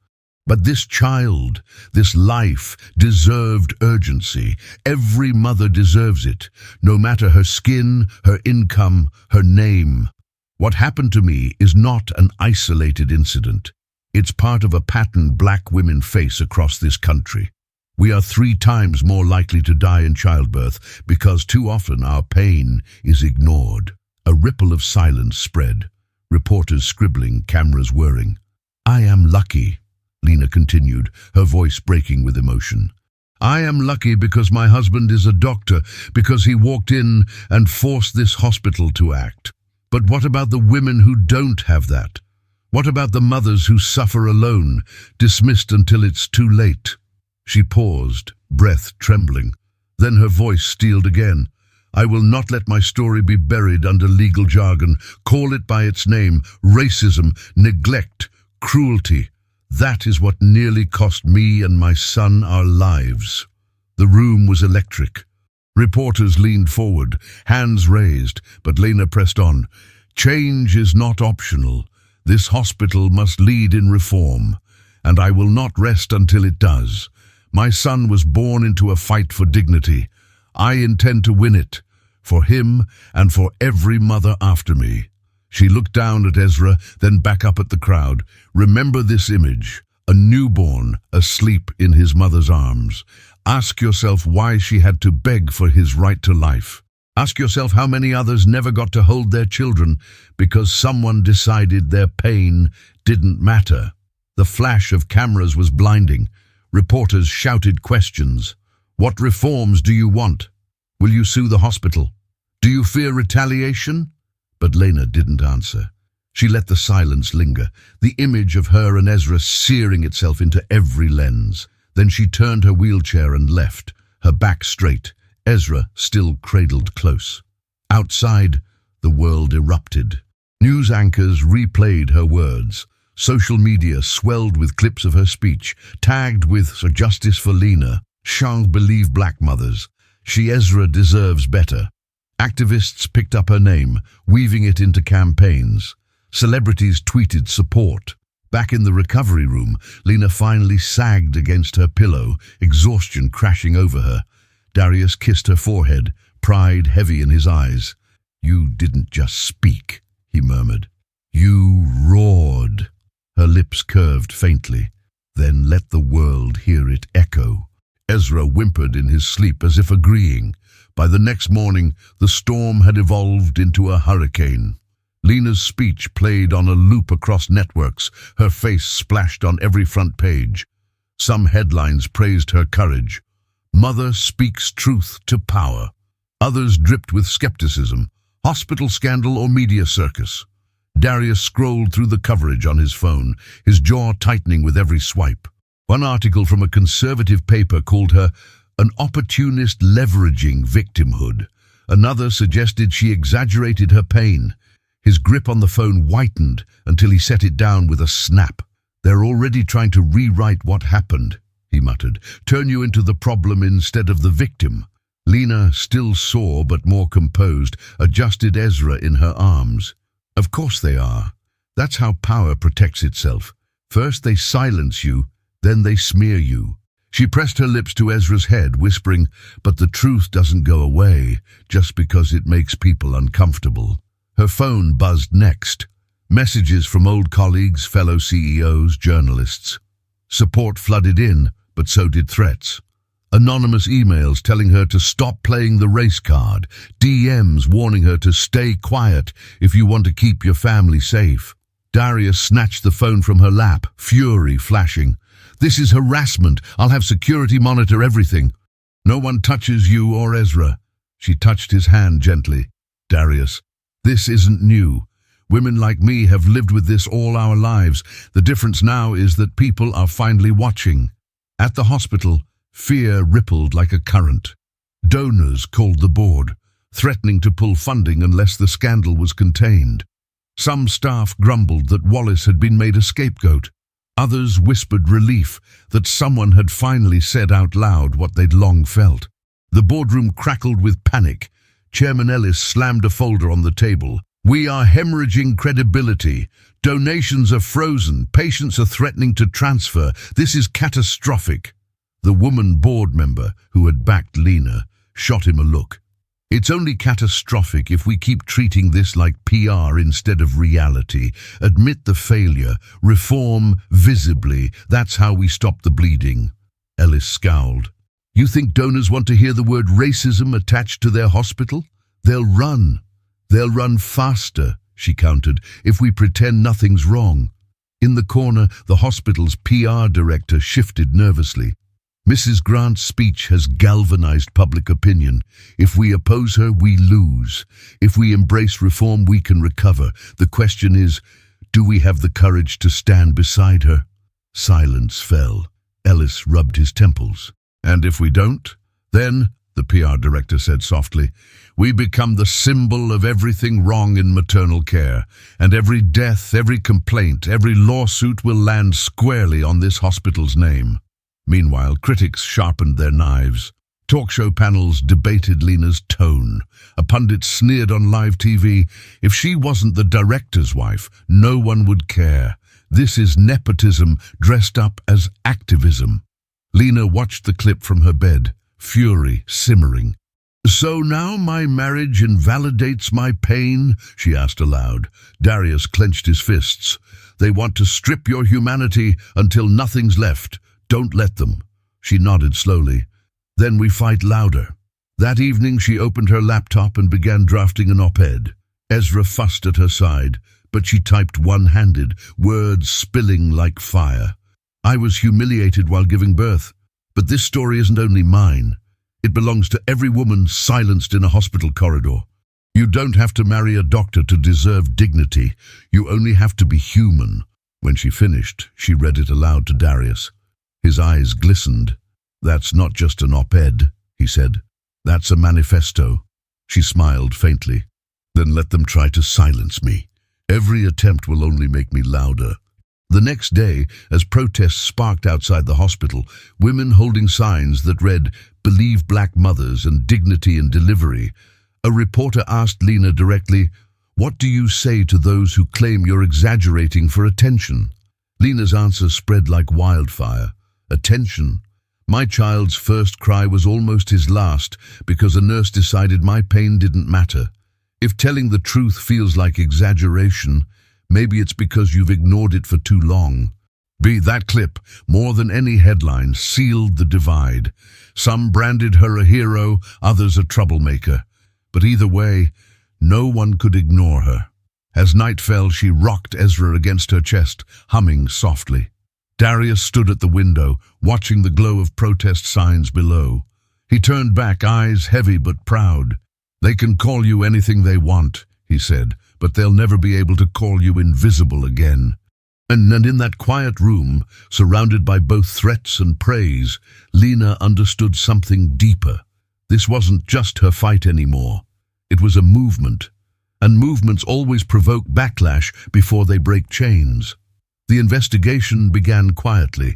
But this child, this life, deserved urgency. Every mother deserves it, no matter her skin, her income, her name. What happened to me is not an isolated incident. It's part of a pattern black women face across this country. We are 3 times more likely to die in childbirth because too often our pain is ignored. A ripple of silence spread, reporters scribbling, cameras whirring. "I am lucky," Lena continued, her voice breaking with emotion. "I am lucky because my husband is a doctor, because he walked in and forced this hospital to act. But what about the women who don't have that? What about the mothers who suffer alone, dismissed until it's too late?" She paused, breath trembling. Then her voice steeled again. "I will not let my story be buried under legal jargon. Call it by its name: racism, neglect, cruelty. That is what nearly cost me and my son our lives." The room was electric. Reporters leaned forward, hands raised, but Lena pressed on. "Change is not optional. This hospital must lead in reform, and I will not rest until it does. My son was born into a fight for dignity. I intend to win it, for him and for every mother after me." She looked down at Ezra, then back up at the crowd. "Remember this image, a newborn asleep in his mother's arms. Ask yourself why she had to beg for his right to life. Ask yourself how many others never got to hold their children because someone decided their pain didn't matter." The flash of cameras was blinding. Reporters shouted questions. What reforms do you want? Will you sue the hospital? Do you fear retaliation? But Lena didn't answer. She let the silence linger, the image of her and Ezra searing itself into every lens. Then she turned her wheelchair and left, her back straight, Ezra still cradled close. Outside, the world erupted. News anchors replayed her words. Social media swelled with clips of her speech, tagged with "Justice for Lena," "Shan't believe black mothers," "She Ezra deserves better." Activists picked up her name, weaving it into campaigns. Celebrities tweeted support. Back in the recovery room, Lena finally sagged against her pillow, exhaustion crashing over her. Darius kissed her forehead, pride heavy in his eyes. "You didn't just speak," he murmured. "You roared." Her lips curved faintly. "Then let the world hear it echo." Ezra whimpered in his sleep as if agreeing. By the next morning, the storm had evolved into a hurricane. Lena's speech played on a loop across networks, her face splashed on every front page. Some headlines praised her courage. "Mother speaks truth to power." Others dripped with skepticism. Hospital scandal or media circus? Darius scrolled through the coverage on his phone, his jaw tightening with every swipe. One article from a conservative paper called her an opportunist leveraging victimhood. Another suggested she exaggerated her pain. His grip on the phone whitened until he set it down with a snap. "They're already trying to rewrite what happened," he muttered. "Turn you into the problem instead of the victim." Lena, still sore but more composed, adjusted Ezra in her arms. "Of course they are. That's how power protects itself. First they silence you, then they smear you." She pressed her lips to Ezra's head, whispering, "But the truth doesn't go away just because it makes people uncomfortable." Her phone buzzed next. Messages from old colleagues, fellow CEOs, journalists. Support flooded in, but so did threats. Anonymous emails telling her to stop playing the race card. DMs warning her to stay quiet if you want to keep your family safe. Darius snatched the phone from her lap, fury flashing. "This is harassment. I'll have security monitor everything." "No one touches you or Ezra." She touched his hand gently. "Darius, this isn't new. Women like me have lived with this all our lives. The difference now is that people are finally watching." At the hospital, fear rippled like a current. Donors called the board, threatening to pull funding unless the scandal was contained. Some staff grumbled that Wallace had been made a scapegoat. Others whispered relief that someone had finally said out loud what they'd long felt. The boardroom crackled with panic. Chairman Ellis slammed a folder on the table. "We are hemorrhaging credibility. Donations are frozen. Patients are threatening to transfer. This is catastrophic." The woman board member, who had backed Lena, shot him a look. "It's only catastrophic if we keep treating this like PR instead of reality. Admit the failure. Reform visibly. That's how we stop the bleeding." Ellis scowled. "You think donors want to hear the word racism attached to their hospital? They'll run. They'll run faster," she countered, "if we pretend nothing's wrong." In the corner, the hospital's PR director shifted nervously. "Mrs. Grant's speech has galvanized public opinion. If we oppose her, we lose. If we embrace reform, we can recover. The question is, do we have the courage to stand beside her?" Silence fell. Ellis rubbed his temples. "And if we don't, then," the PR director said softly, "we become the symbol of everything wrong in maternal care. And every death, every complaint, every lawsuit will land squarely on this hospital's name." Meanwhile, critics sharpened their knives. Talk show panels debated Lena's tone. A pundit sneered on live TV, "If she wasn't the director's wife, no one would care. This is nepotism dressed up as activism." Lena watched the clip from her bed, fury simmering. "So now my marriage invalidates my pain?" she asked aloud. Darius clenched his fists. "They want to strip your humanity until nothing's left. Don't let them." She nodded slowly. "Then we fight louder." That evening she opened her laptop and began drafting an op-ed. Ezra fussed at her side, but she typed one-handed, words spilling like fire. "I was humiliated while giving birth, but this story isn't only mine. It belongs to every woman silenced in a hospital corridor. You don't have to marry a doctor to deserve dignity. You only have to be human." When she finished, she read it aloud to Darius. His eyes glistened. "That's not just an op-ed," he said. "That's a manifesto." She smiled faintly. "Then let them try to silence me. Every attempt will only make me louder." The next day, as protests sparked outside the hospital, women holding signs that read, "Believe black mothers and dignity in delivery," a reporter asked Lena directly, "What do you say to those who claim you're exaggerating for attention?" Lena's answer spread like wildfire. "Attention? My child's first cry was almost his last because a nurse decided my pain didn't matter. If telling the truth feels like exaggeration, maybe it's because you've ignored it for too long." That clip, more than any headline, sealed the divide. Some branded her a hero, others a troublemaker. But either way, no one could ignore her. As night fell, she rocked Ezra against her chest, humming softly. Darius stood at the window, watching the glow of protest signs below. He turned back, eyes heavy but proud. "They can call you anything they want," he said, "but they'll never be able to call you invisible again." And in that quiet room, surrounded by both threats and praise, Lena understood something deeper. This wasn't just her fight anymore. It was a movement, and movements always provoke backlash before they break chains. The investigation began quietly,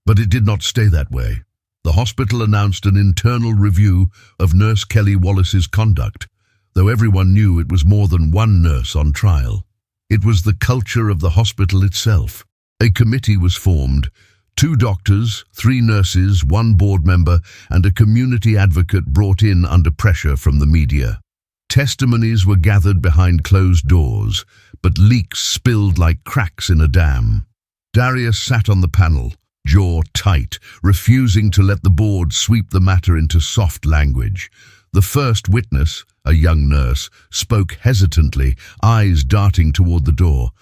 but it did not stay that way. The hospital announced an internal review of Nurse Kelly Wallace's conduct, though everyone knew it was more than one nurse on trial. It was the culture of the hospital itself. A committee was formed. 2 doctors, 3 nurses, 1 board member, and a community advocate brought in under pressure from the media. Testimonies were gathered behind closed doors, but leaks spilled like cracks in a dam. Darius sat on the panel, jaw tight, refusing to let the board sweep the matter into soft language. The first witness, a young nurse, spoke hesitantly, eyes darting toward the door.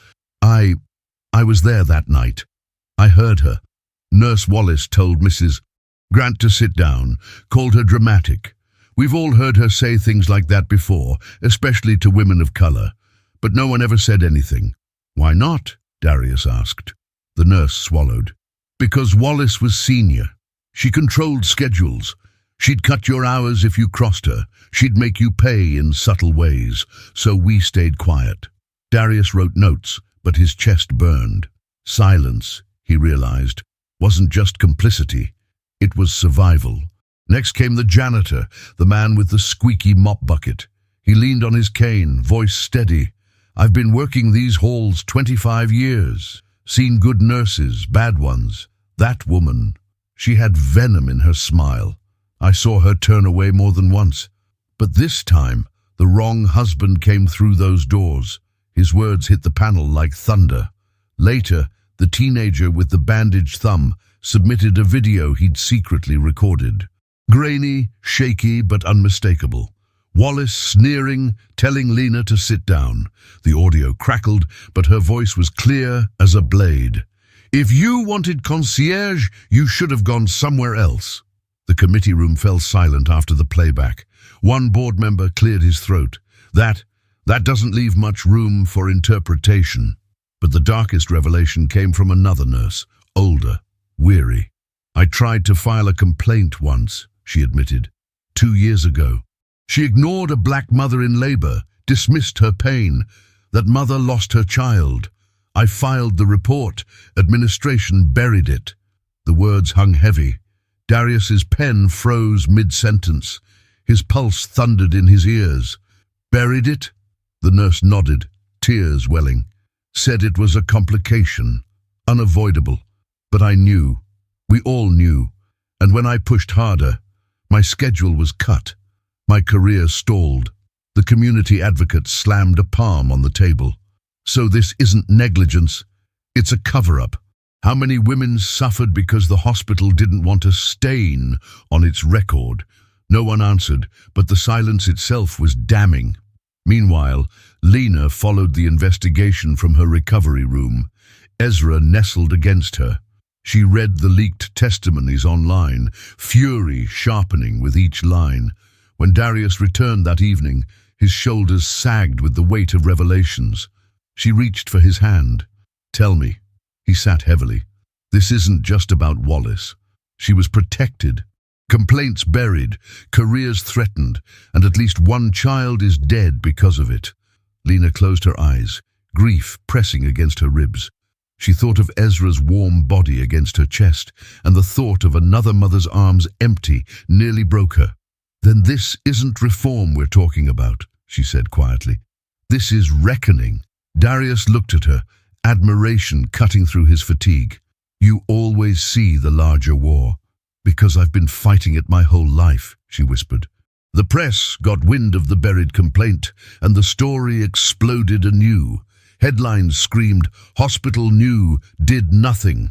I was there that night. I heard her." Nurse Wallace told Mrs. Grant to sit down, called her dramatic. "We've all heard her say things like that before, especially to women of color. But no one ever said anything." "Why not?" Darius asked. The nurse swallowed. "Because Wallace was senior. She controlled schedules. She'd cut your hours if you crossed her. She'd make you pay in subtle ways. So we stayed quiet." Darius wrote notes, but his chest burned. Silence, he realized, wasn't just complicity. It was survival. Next came the janitor, the man with the squeaky mop bucket. He leaned on his cane, voice steady. "I've been working these halls 25 years. Seen good nurses, bad ones. That woman, she had venom in her smile. I saw her turn away more than once. But this time, the wrong husband came through those doors." His words hit the panel like thunder. Later, the teenager with the bandaged thumb submitted a video he'd secretly recorded. Grainy, shaky, but unmistakable. Wallace sneering, telling Lena to sit down. The audio crackled, but her voice was clear as a blade. "If you wanted concierge, you should have gone somewhere else." The committee room fell silent after the playback. One board member cleared his throat. That doesn't leave much room for interpretation." But the darkest revelation came from another nurse, older, weary. "I tried to file a complaint once," she admitted, 2 years ago. She ignored a black mother in labor, dismissed her pain. That mother lost her child. I filed the report. Administration buried it." The words hung heavy. Darius's pen froze mid-sentence. His pulse thundered in his ears. "Buried it?" The nurse nodded, tears welling. "Said it was a complication. Unavoidable. But I knew. We all knew. And when I pushed harder, my schedule was cut. My career stalled." The community advocate slammed a palm on the table. "So this isn't negligence. It's a cover-up. How many women suffered because the hospital didn't want a stain on its record?" No one answered, but the silence itself was damning. Meanwhile, Lena followed the investigation from her recovery room. Ezra nestled against her. She read the leaked testimonies online, fury sharpening with each line. When Darius returned that evening, his shoulders sagged with the weight of revelations. She reached for his hand. "Tell me." He sat heavily. "This isn't just about Wallace." She was protected. Complaints buried, careers threatened, and at least one child is dead because of it. Lena closed her eyes, grief pressing against her ribs. She thought of Ezra's warm body against her chest, and the thought of another mother's arms empty nearly broke her. "Then this isn't reform we're talking about," she said quietly. "This is reckoning." Darius looked at her, admiration cutting through his fatigue. "You always see the larger war." "Because I've been fighting it my whole life," she whispered. The press got wind of the buried complaint, and the story exploded anew. Headlines screamed, "Hospital knew, did nothing."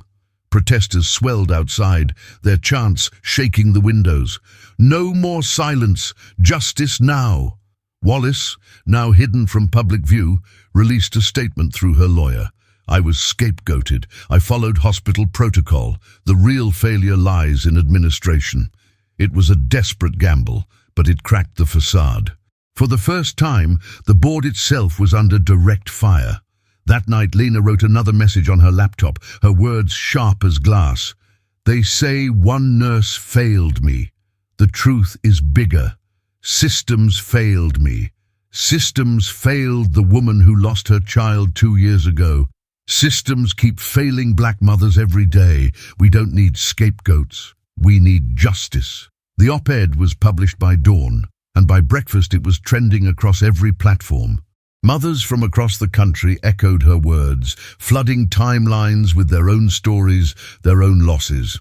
Protesters swelled outside, their chants shaking the windows. "No more silence, justice now." Wallace, now hidden from public view, released a statement through her lawyer. "I was scapegoated. I followed hospital protocol. The real failure lies in administration." It was a desperate gamble, but it cracked the facade. For the first time, the board itself was under direct fire. That night, Lena wrote another message on her laptop, her words sharp as glass. "They say one nurse failed me. The truth is bigger. Systems failed me. Systems failed the woman who lost her child 2 years ago. Systems keep failing black mothers every day. We don't need scapegoats. We need justice." The op-ed was published by dawn, and by breakfast it was trending across every platform. Mothers from across the country echoed her words, flooding timelines with their own stories, their own losses.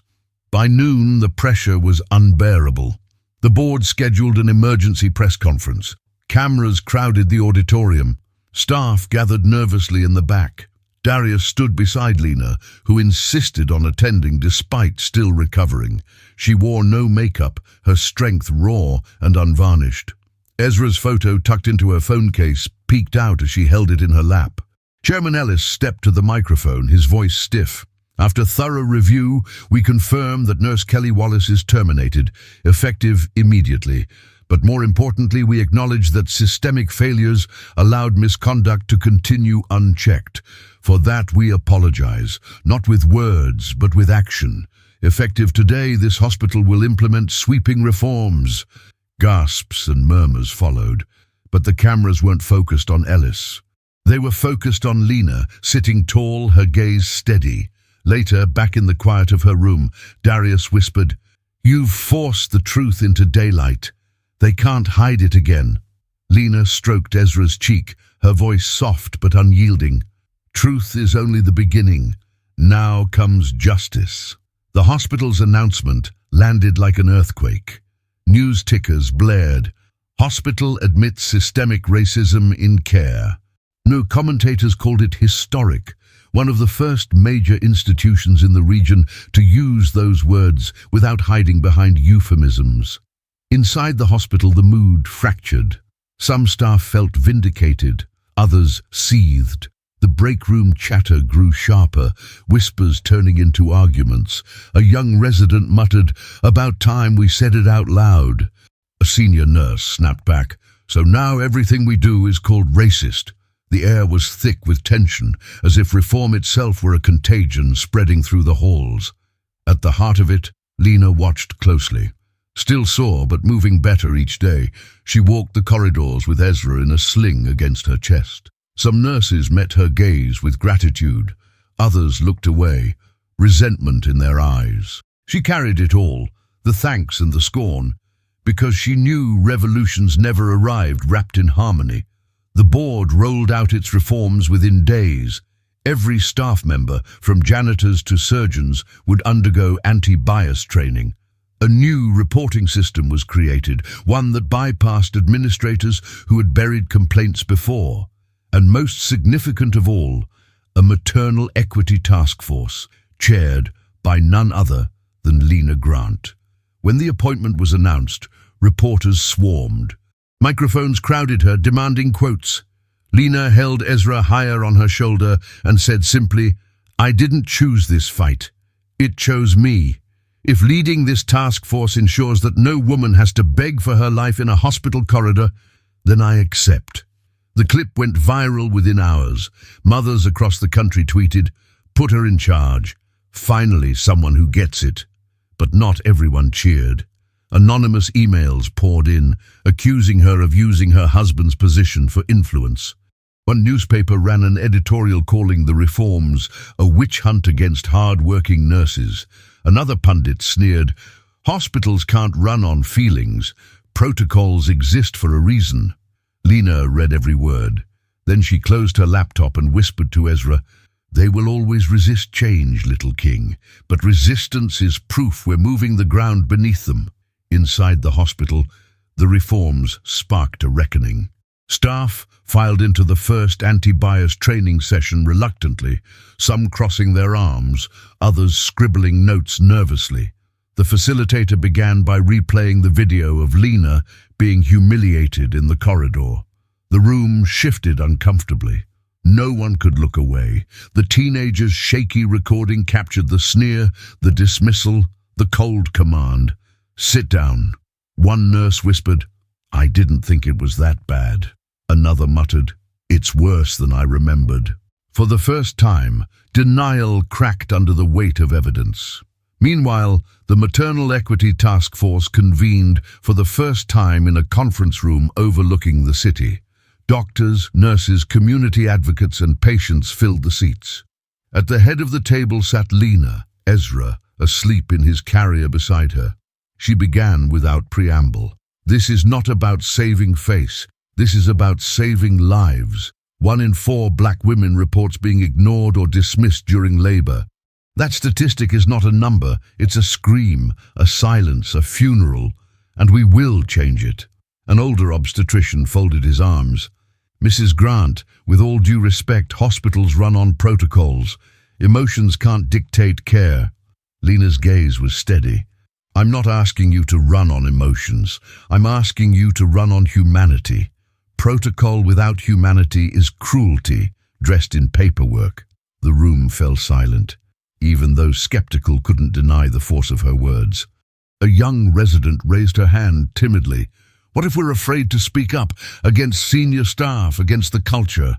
By noon, the pressure was unbearable. The board scheduled an emergency press conference. Cameras crowded the auditorium. Staff gathered nervously in the back. Darius stood beside Lena, who insisted on attending despite still recovering. She wore no makeup, her strength raw and unvarnished. Ezra's photo, tucked into her phone case, peeked out as she held it in her lap. Chairman Ellis stepped to the microphone, his voice stiff. "After thorough review, we confirm that Nurse Kelly Wallace is terminated, effective immediately. But more importantly, we acknowledge that systemic failures allowed misconduct to continue unchecked. For that we apologize, not with words, but with action. Effective today, this hospital will implement sweeping reforms." Gasps and murmurs followed, but the cameras weren't focused on Ellis. They were focused on Lena, sitting tall, her gaze steady. Later, back in the quiet of her room, Darius whispered, "You've forced the truth into daylight. They can't hide it again." Lena stroked Ezra's cheek, her voice soft but unyielding. "Truth is only the beginning. Now comes justice." The hospital's announcement landed like an earthquake. News tickers blared. "Hospital admits systemic racism in care." No, commentators called it historic, one of the first major institutions in the region to use those words without hiding behind euphemisms. Inside the hospital, the mood fractured. Some staff felt vindicated, others seethed. The break room chatter grew sharper, whispers turning into arguments. A young resident muttered, "About time we said it out loud." A senior nurse snapped back, "So now everything we do is called racist." The air was thick with tension, as if reform itself were a contagion spreading through the halls. At the heart of it, Lena watched closely. Still sore, but moving better each day, she walked the corridors with Ezra in a sling against her chest. Some nurses met her gaze with gratitude. Others looked away, resentment in their eyes. She carried it all, the thanks and the scorn, because she knew revolutions never arrived wrapped in harmony. The board rolled out its reforms within days. Every staff member, from janitors to surgeons, would undergo anti-bias training. A new reporting system was created, one that bypassed administrators who had buried complaints before. And most significant of all, a maternal equity task force, chaired by none other than Lena Grant. When the appointment was announced, reporters swarmed. Microphones crowded her, demanding quotes. Lena held Ezra higher on her shoulder and said simply, "I didn't choose this fight. It chose me. If leading this task force ensures that no woman has to beg for her life in a hospital corridor, then I accept. The clip went viral within hours. Mothers across the country tweeted, "Put her in charge. Finally, someone who gets it." But not everyone cheered. Anonymous emails poured in, accusing her of using her husband's position for influence. One newspaper ran an editorial calling the reforms a witch hunt against hard-working nurses. Another pundit sneered, "Hospitals can't run on feelings. Protocols exist for a reason." Lena read every word. Then she closed her laptop and whispered to Ezra, "They will always resist change, little king, but resistance is proof we're moving the ground beneath them." Inside the hospital, the reforms sparked a reckoning. Staff filed into the first anti-bias training session reluctantly, some crossing their arms, others scribbling notes nervously. The facilitator began by replaying the video of Lena being humiliated in the corridor. The room shifted uncomfortably. No one could look away. The teenager's shaky recording captured the sneer, the dismissal, the cold command. "Sit down." One nurse whispered, "I didn't think it was that bad." Another muttered, "It's worse than I remembered." For the first time, denial cracked under the weight of evidence. Meanwhile, the Maternal Equity Task Force convened for the first time in a conference room overlooking the city. Doctors, nurses, community advocates, and patients filled the seats. At the head of the table sat Lena, Ezra, asleep in his carrier beside her. She began without preamble. "This is not about saving face. This is about saving lives. 1 in 4 black women reports being ignored or dismissed during labor. That statistic is not a number. It's a scream, a silence, a funeral, and we will change it." An older obstetrician folded his arms. "Mrs. Grant, with all due respect, hospitals run on protocols. Emotions can't dictate care." Lena's gaze was steady. "I'm not asking you to run on emotions. I'm asking you to run on humanity. Protocol without humanity is cruelty, dressed in paperwork." The room fell silent. Even those skeptical couldn't deny the force of her words. A young resident raised her hand timidly. "What if we're afraid to speak up against senior staff, against the culture?"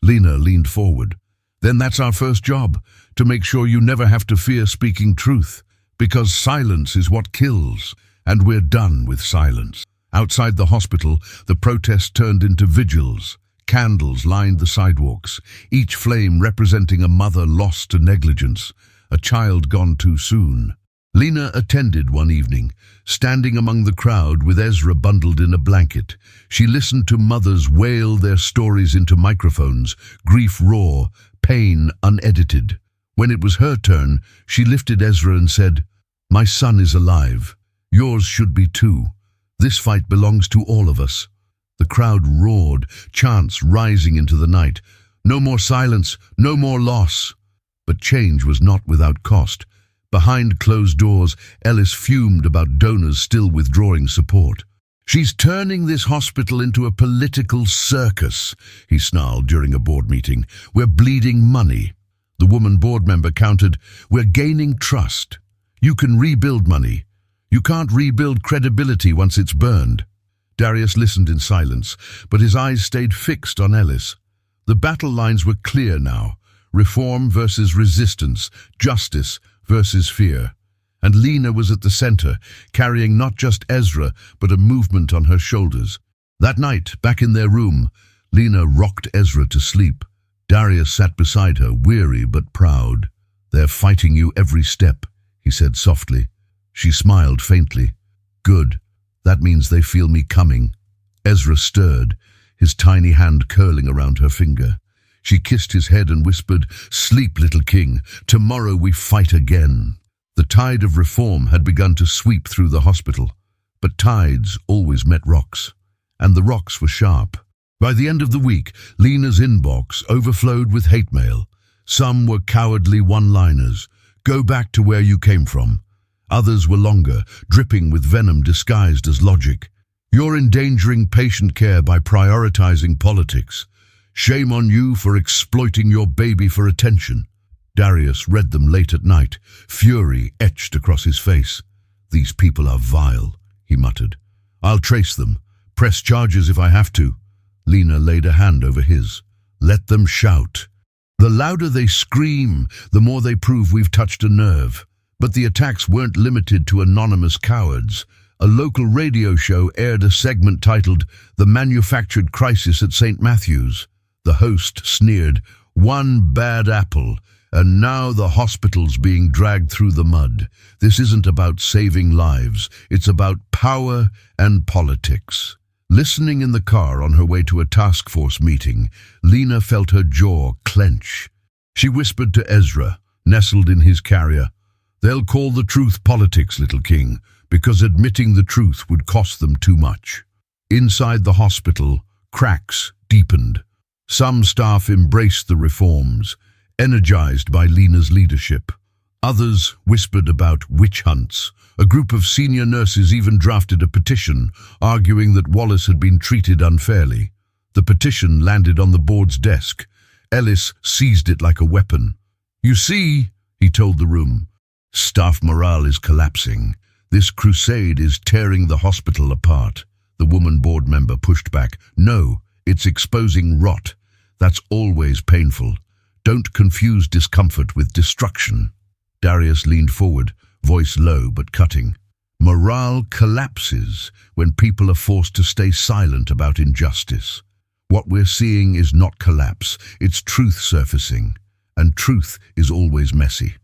Lena leaned forward. "Then that's our first job, to make sure you never have to fear speaking truth. Because silence is what kills, and we're done with silence." Outside the hospital, the protest turned into vigils. Candles lined the sidewalks, each flame representing a mother lost to negligence, a child gone too soon. Lena attended one evening, standing among the crowd with Ezra bundled in a blanket. She listened to mothers wail their stories into microphones, grief raw, pain unedited. When it was her turn, she lifted Ezra and said, "My son is alive. Yours should be too. This fight belongs to all of us." The crowd roared, chants rising into the night. No more silence, no more loss. But change was not without cost. Behind closed doors, Ellis fumed about donors still withdrawing support. "She's turning this hospital into a political circus," he snarled during a board meeting. "We're bleeding money." The woman board member countered, "We're gaining trust. You can rebuild money. You can't rebuild credibility once it's burned." Darius listened in silence, but his eyes stayed fixed on Ellis. The battle lines were clear now. Reform versus resistance, justice versus fear. And Lena was at the center, carrying not just Ezra, but a movement on her shoulders. That night, back in their room, Lena rocked Ezra to sleep. Darius sat beside her, weary but proud. "They're fighting you every step," he said softly. She smiled faintly. "Good. That means they feel me coming." Ezra stirred, his tiny hand curling around her finger. She kissed his head and whispered, "Sleep, little king. Tomorrow we fight again." The tide of reform had begun to sweep through the hospital. But tides always met rocks, and the rocks were sharp. By the end of the week, Lena's inbox overflowed with hate mail. Some were cowardly one-liners. "Go back to where you came from." Others were longer, dripping with venom disguised as logic. "You're endangering patient care by prioritizing politics. Shame on you for exploiting your baby for attention." Darius read them late at night, fury etched across his face. "These people are vile," he muttered. "I'll trace them, press charges if I have to." Lena laid a hand over his. "Let them shout. The louder they scream, the more they prove we've touched a nerve." But the attacks weren't limited to anonymous cowards. A local radio show aired a segment titled "The Manufactured Crisis at St. Matthew's." The host sneered, "One bad apple, and now the hospital's being dragged through the mud. This isn't about saving lives, it's about power and politics." Listening in the car on her way to a task force meeting, Lena felt her jaw clench. She whispered to Ezra, nestled in his carrier, "They'll call the truth politics, little king, because admitting the truth would cost them too much." Inside the hospital, cracks deepened. Some staff embraced the reforms, energized by Lena's leadership. Others whispered about witch hunts. A group of senior nurses even drafted a petition, arguing that Wallace had been treated unfairly. The petition landed on the board's desk. Ellis seized it like a weapon. "You see," he told the room, "staff morale is collapsing. This crusade is tearing the hospital apart." The woman board member pushed back. "No, it's exposing rot. That's always painful. Don't confuse discomfort with destruction." Darius leaned forward, voice low but cutting. "Morale collapses when people are forced to stay silent about injustice. What we're seeing is not collapse, it's truth surfacing. And truth is always messy."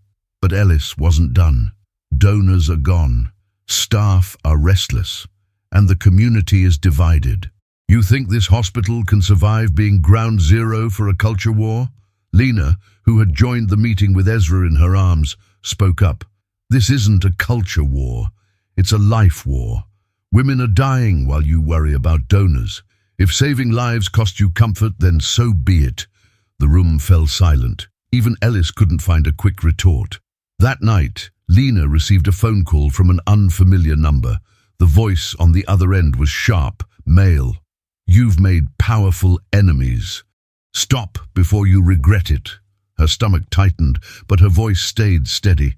But Ellis wasn't done. Donors are gone. Staff are restless. And the community is divided. "You think this hospital can survive being ground zero for a culture war?" Lena, who had joined the meeting with Ezra in her arms, spoke up. "This isn't a culture war. It's a life war. Women are dying while you worry about donors. If saving lives cost you comfort, then so be it." The room fell silent. Even Ellis couldn't find a quick retort. That night, Lena received a phone call from an unfamiliar number. The voice on the other end was sharp, male. "You've made powerful enemies. Stop before you regret it." Her stomach tightened, but her voice stayed steady.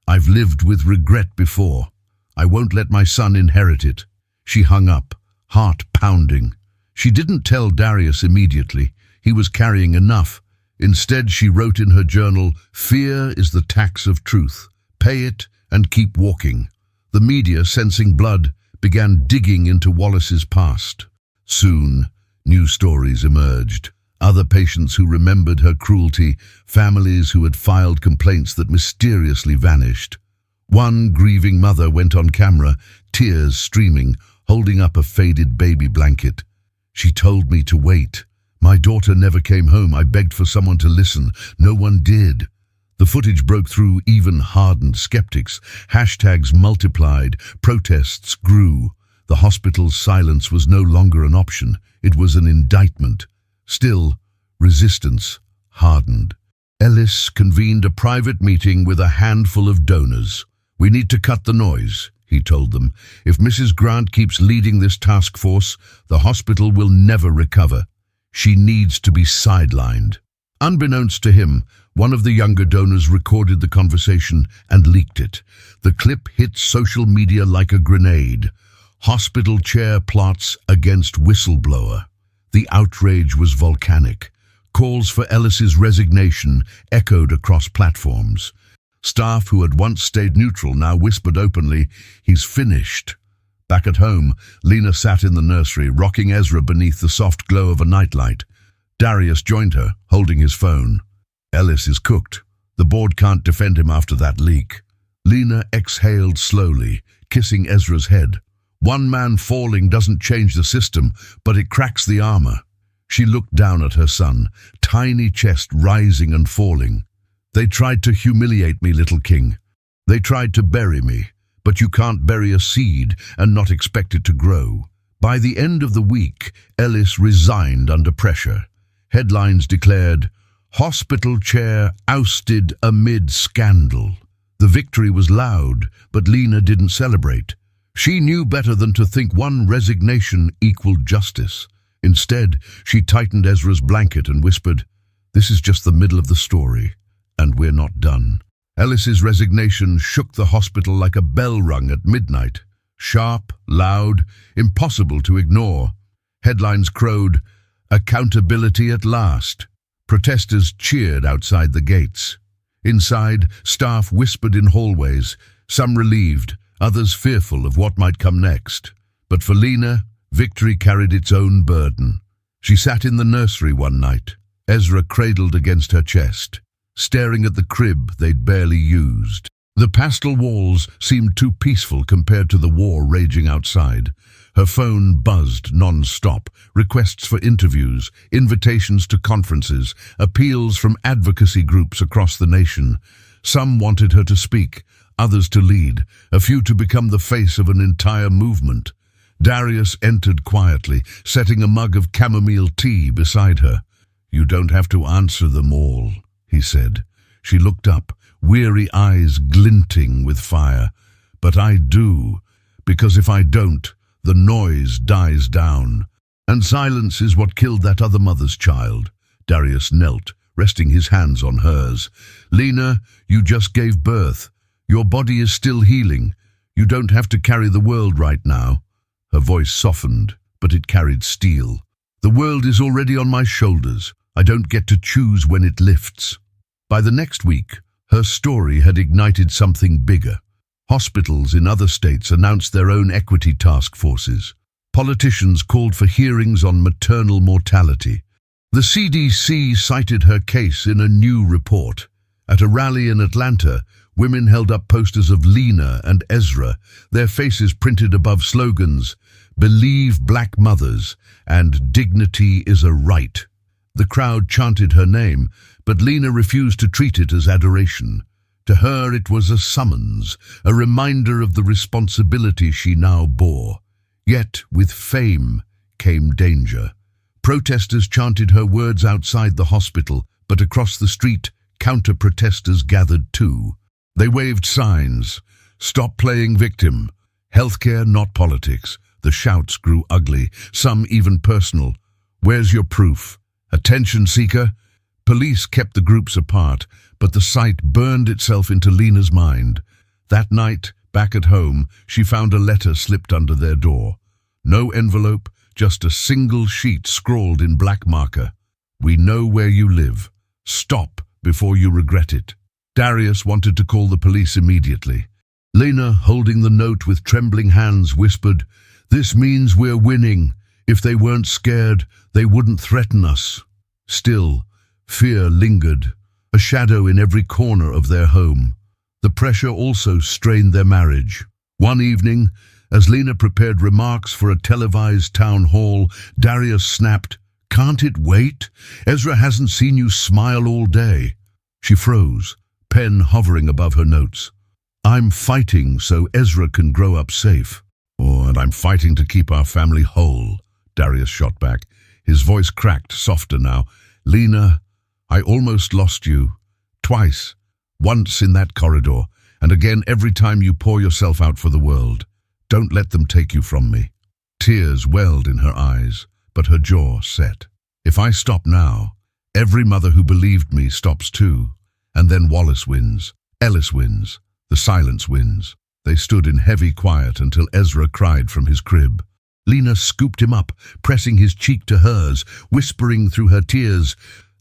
"I've lived with regret before. I won't let my son inherit it." She hung up, heart pounding. She didn't tell Darius immediately. He was carrying enough. Instead, she wrote in her journal, "Fear is the tax of truth. Pay it and keep walking." The media, sensing blood, began digging into Wallace's past. Soon, new stories emerged. Other patients who remembered her cruelty, families who had filed complaints that mysteriously vanished. One grieving mother went on camera, tears streaming, holding up a faded baby blanket. "She told me to wait. My daughter never came home. I begged for someone to listen. No one did." The footage broke through even hardened skeptics. Hashtags multiplied, protests grew. The hospital's silence was no longer an option. It was an indictment. Still, resistance hardened. Ellis convened a private meeting with a handful of donors. "We need to cut the noise," he told them. "If Mrs. Grant keeps leading this task force, the hospital will never recover. She needs to be sidelined." Unbeknownst to him, one of the younger donors recorded the conversation and leaked it. The clip hit social media like a grenade. Hospital chair plots against whistleblower. The outrage was volcanic. Calls for Ellis's resignation echoed across platforms. Staff who had once stayed neutral now whispered openly, "He's finished." Back at home, Lena sat in the nursery, rocking Ezra beneath the soft glow of a nightlight. Darius joined her, holding his phone. "Ellis is cooked. The board can't defend him after that leak." Lena exhaled slowly, kissing Ezra's head. "One man falling doesn't change the system, but it cracks the armor." She looked down at her son, tiny chest rising and falling. "They tried to humiliate me, little king. They tried to bury me, but you can't bury a seed and not expect it to grow." By the end of the week, Ellis resigned under pressure. Headlines declared, "Hospital chair ousted amid scandal." The victory was loud, but Lena didn't celebrate. She knew better than to think one resignation equaled justice. Instead, she tightened Ezra's blanket and whispered, "This is just the middle of the story. And we're not done. Ellis's resignation shook the hospital like a bell rung at midnight. Sharp, loud, impossible to ignore. Headlines crowed, "Accountability at last." Protesters cheered outside the gates. Inside, staff whispered in hallways, some relieved, others fearful of what might come next. But for Lena, victory carried its own burden. She sat in the nursery one night, Ezra cradled against her chest, staring at the crib they'd barely used. The pastel walls seemed too peaceful compared to the war raging outside. Her phone buzzed non-stop, requests for interviews, invitations to conferences, appeals from advocacy groups across the nation. Some wanted her to speak, others to lead, a few to become the face of an entire movement. Darius entered quietly, setting a mug of chamomile tea beside her. "You don't have to answer them all," he said. She looked up, weary eyes glinting with fire. "But I do, because if I don't, the noise dies down. And silence is what killed that other mother's child." Darius knelt, resting his hands on hers. "Lena, you just gave birth. Your body is still healing. You don't have to carry the world right now." Her voice softened, but it carried steel. "The world is already on my shoulders. I don't get to choose when it lifts." By the next week, her story had ignited something bigger. Hospitals in other states announced their own equity task forces. Politicians called for hearings on maternal mortality. The CDC cited her case in a new report. At a rally in Atlanta, women held up posters of Lena and Ezra, their faces printed above slogans, "Believe Black Mothers" and "Dignity is a Right." The crowd chanted her name, but Lena refused to treat it as adoration. To her it was a summons, a reminder of the responsibility she now bore. Yet, with fame, came danger. Protesters chanted her words outside the hospital, but across the street, counter-protesters gathered too. They waved signs, "Stop playing victim," "Healthcare, not politics." The shouts grew ugly, some even personal. "Where's your proof? Attention seeker?" Police kept the groups apart, but the sight burned itself into Lena's mind. That night, back at home, she found a letter slipped under their door. No envelope, just a single sheet scrawled in black marker. "We know where you live. Stop before you regret it." Darius wanted to call the police immediately. Lena, holding the note with trembling hands, whispered, "This means we're winning. If they weren't scared, they wouldn't threaten us." Still, fear lingered, a shadow in every corner of their home. The pressure also strained their marriage. One evening, as Lena prepared remarks for a televised town hall, Darius snapped, "Can't it wait? Ezra hasn't seen you smile all day." She froze, pen hovering above her notes. "I'm fighting so Ezra can grow up safe." "Oh, and I'm fighting to keep our family whole," Darius shot back. His voice cracked, softer now. "Lena, I almost lost you. Twice. Once in that corridor, and again every time you pour yourself out for the world. Don't let them take you from me." Tears welled in her eyes, but her jaw set. "If I stop now, every mother who believed me stops too. And then Wallace wins. Ellis wins. The silence wins." They stood in heavy quiet until Ezra cried from his crib. Lena scooped him up, pressing his cheek to hers, whispering through her tears,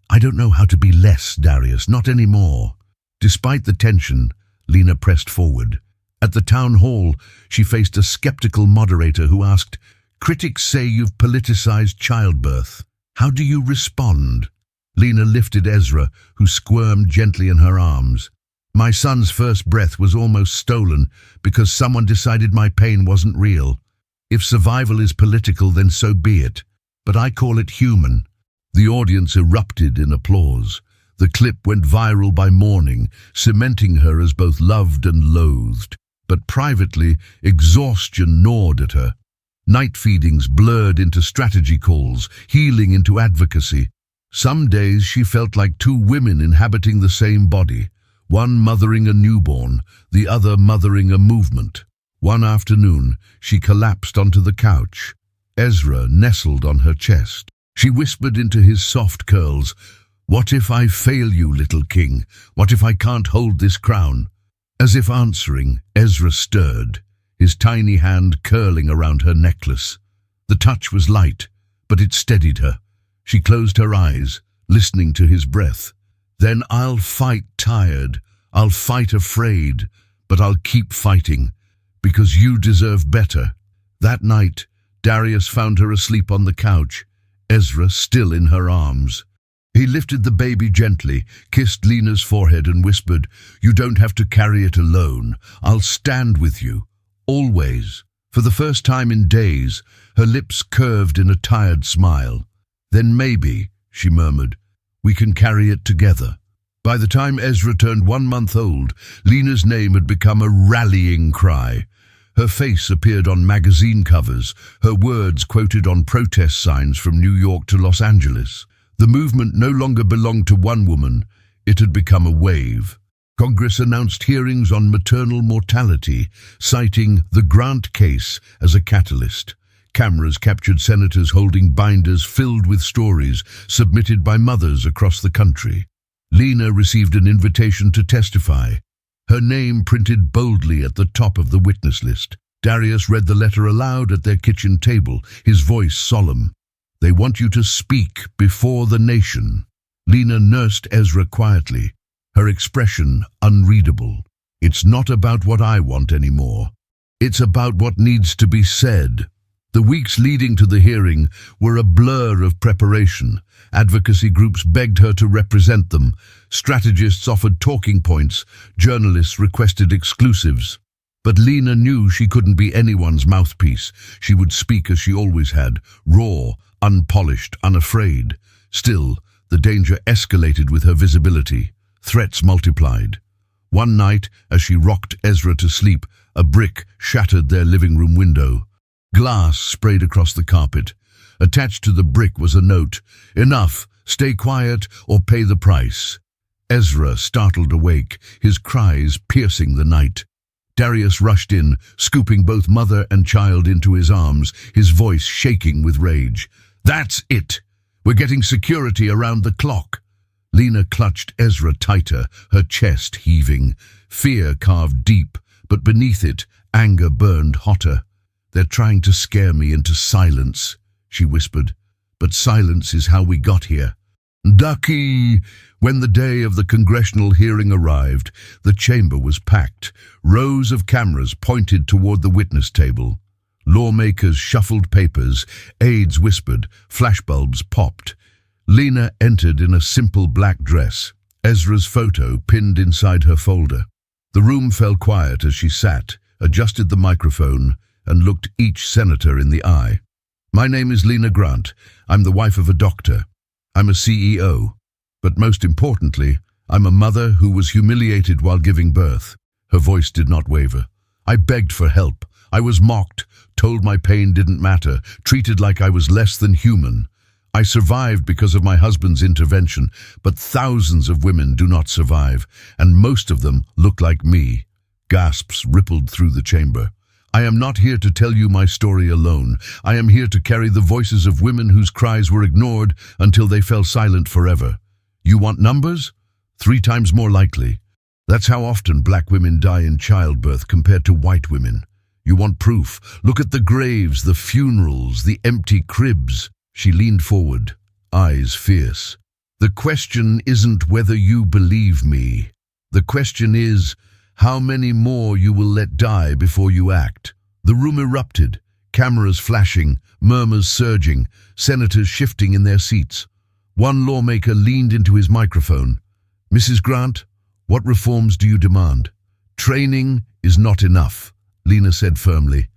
"I don't know how to be less, Darius, not anymore." Despite the tension, Lena pressed forward. At the town hall, she faced a skeptical moderator who asked, "Critics say you've politicized childbirth. How do you respond?" Lena lifted Ezra, who squirmed gently in her arms. "My son's first breath was almost stolen because someone decided my pain wasn't real. If survival is political, then so be it. But I call it human." The audience erupted in applause. The clip went viral by morning, cementing her as both loved and loathed. But privately, exhaustion gnawed at her. Night feedings blurred into strategy calls, healing into advocacy. Some days she felt like two women inhabiting the same body, one mothering a newborn, the other mothering a movement. One afternoon, she collapsed onto the couch. Ezra nestled on her chest. She whispered into his soft curls, What if I fail you, little king? What if I can't hold this crown? As if answering, Ezra stirred, his tiny hand curling around her necklace. The touch was light, but it steadied her. She closed her eyes, listening to his breath. Then I'll fight tired, I'll fight afraid, but I'll keep fighting, because you deserve better. That night, Darius found her asleep on the couch, Ezra still in her arms. He lifted the baby gently, kissed Lena's forehead and whispered, "You don't have to carry it alone. I'll stand with you. Always." For the first time in days, her lips curved in a tired smile. "Then maybe," she murmured, "we can carry it together." By the time Ezra turned 1 month old, Lena's name had become a rallying cry. Her face appeared on magazine covers, her words quoted on protest signs from New York to Los Angeles. The movement no longer belonged to one woman, it had become a wave. Congress announced hearings on maternal mortality, citing the Grant case as a catalyst. Cameras captured senators holding binders filled with stories submitted by mothers across the country. Lena received an invitation to testify, her name printed boldly at the top of the witness list. Darius read the letter aloud at their kitchen table, his voice solemn. "They want you to speak before the nation." Lena nursed Ezra quietly, her expression unreadable. "It's not about what I want anymore. It's about what needs to be said." The weeks leading to the hearing were a blur of preparation. Advocacy groups begged her to represent them. Strategists offered talking points. Journalists requested exclusives. But Lena knew she couldn't be anyone's mouthpiece. She would speak as she always had, raw, unpolished, unafraid. Still, the danger escalated with her visibility. Threats multiplied. One night, as she rocked Ezra to sleep, a brick shattered their living room window. Glass sprayed across the carpet. Attached to the brick was a note, "Enough, stay quiet or pay the price." Ezra startled awake, his cries piercing the night. Darius rushed in, scooping both mother and child into his arms, his voice shaking with rage. "That's it! We're getting security around the clock." Lena clutched Ezra tighter, her chest heaving. Fear carved deep, but beneath it, anger burned hotter. "They're trying to scare me into silence," she whispered. "But silence is how we got here." Ducky! When the day of the congressional hearing arrived, the chamber was packed. Rows of cameras pointed toward the witness table. Lawmakers shuffled papers, aides whispered, flashbulbs popped. Lena entered in a simple black dress, Ezra's photo pinned inside her folder. The room fell quiet as she sat, adjusted the microphone, and looked each senator in the eye. "My name is Lena Grant. I'm the wife of a doctor. I'm a CEO. But most importantly, I'm a mother who was humiliated while giving birth." Her voice did not waver. "I begged for help. I was mocked, told my pain didn't matter, treated like I was less than human. I survived because of my husband's intervention, but thousands of women do not survive, and most of them look like me." Gasps rippled through the chamber. "I am not here to tell you my story alone. I am here to carry the voices of women whose cries were ignored until they fell silent forever. You want numbers? 3 times more likely. That's how often black women die in childbirth compared to white women. You want proof? Look at the graves, the funerals, the empty cribs." She leaned forward, eyes fierce. "The question isn't whether you believe me. The question is, how many more you will let die before you act." The room erupted, cameras flashing, murmurs surging, senators shifting in their seats. One lawmaker leaned into his microphone. "Mrs. Grant, what reforms do you demand?" "Training is not enough," Lena said firmly.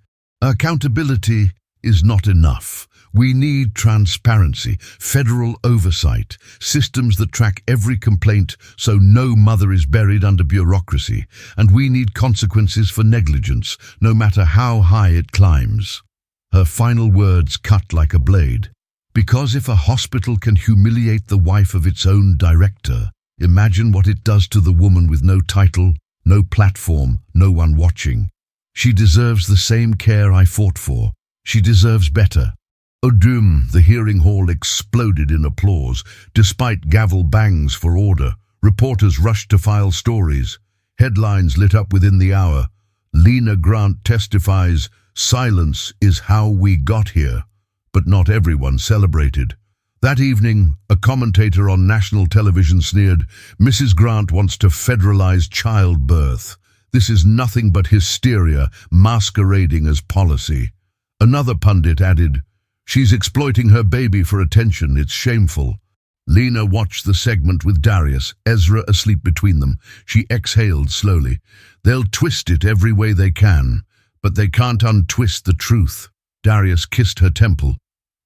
"Accountability is not enough. We need transparency, federal oversight, systems that track every complaint so no mother is buried under bureaucracy, and we need consequences for negligence, no matter how high it climbs." Her final words cut like a blade. Because if a hospital can humiliate the wife of its own director, imagine what it does to the woman with no title, no platform, no one watching. She deserves the same care I fought for. She deserves better. Odum, the hearing hall exploded in applause. Despite gavel bangs for order, reporters rushed to file stories. Headlines lit up within the hour. Lena Grant testifies, "Silence is how we got here." But not everyone celebrated. That evening, a commentator on national television sneered, "Mrs. Grant wants to federalize childbirth. This is nothing but hysteria masquerading as policy." Another pundit added, "She's exploiting her baby for attention. It's shameful." Lena watched the segment with Darius, Ezra asleep between them. She exhaled slowly. "They'll twist it every way they can, but they can't untwist the truth." Darius kissed her temple.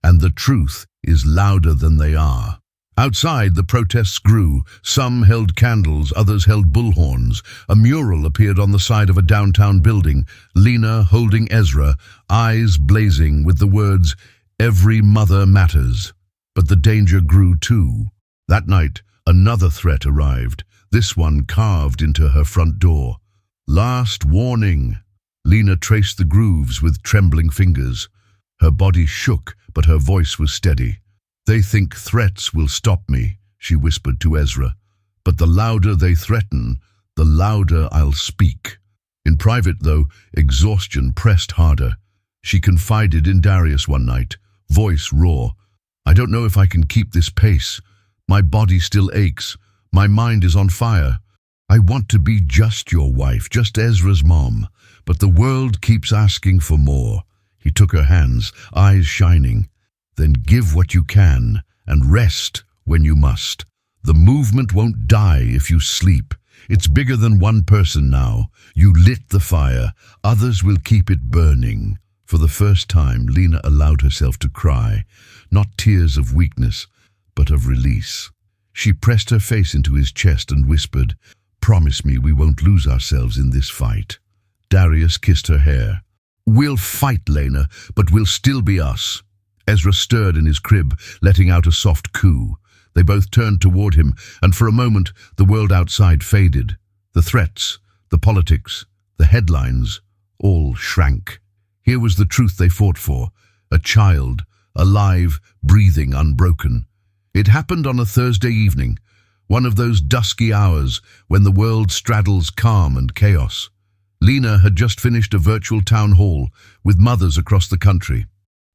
"And the truth is louder than they are." Outside, the protests grew. Some held candles, others held bullhorns. A mural appeared on the side of a downtown building, Lena holding Ezra, eyes blazing with the words, "Every mother matters." But the danger grew too. That night, another threat arrived, this one carved into her front door. "Last warning." Lena traced the grooves with trembling fingers. Her body shook, but her voice was steady. "They think threats will stop me," she whispered to Ezra. "But the louder they threaten, the louder I'll speak." In private, though, exhaustion pressed harder. She confided in Darius one night, voice raw. "I don't know if I can keep this pace. My body still aches. My mind is on fire. I want to be just your wife, just Ezra's mom. But the world keeps asking for more." He took her hands, eyes shining. "Then give what you can, and rest when you must. The movement won't die if you sleep. It's bigger than one person now. You lit the fire. Others will keep it burning." For the first time, Lena allowed herself to cry, not tears of weakness, but of release. She pressed her face into his chest and whispered, "Promise me we won't lose ourselves in this fight." Darius kissed her hair. "We'll fight, Lena, but we'll still be us." Ezra stirred in his crib, letting out a soft coo. They both turned toward him, and for a moment the world outside faded. The threats, the politics, the headlines, all shrank. Here was the truth they fought for, a child, alive, breathing, unbroken. It happened on a Thursday evening, one of those dusky hours when the world straddles calm and chaos. Lena had just finished a virtual town hall with mothers across the country.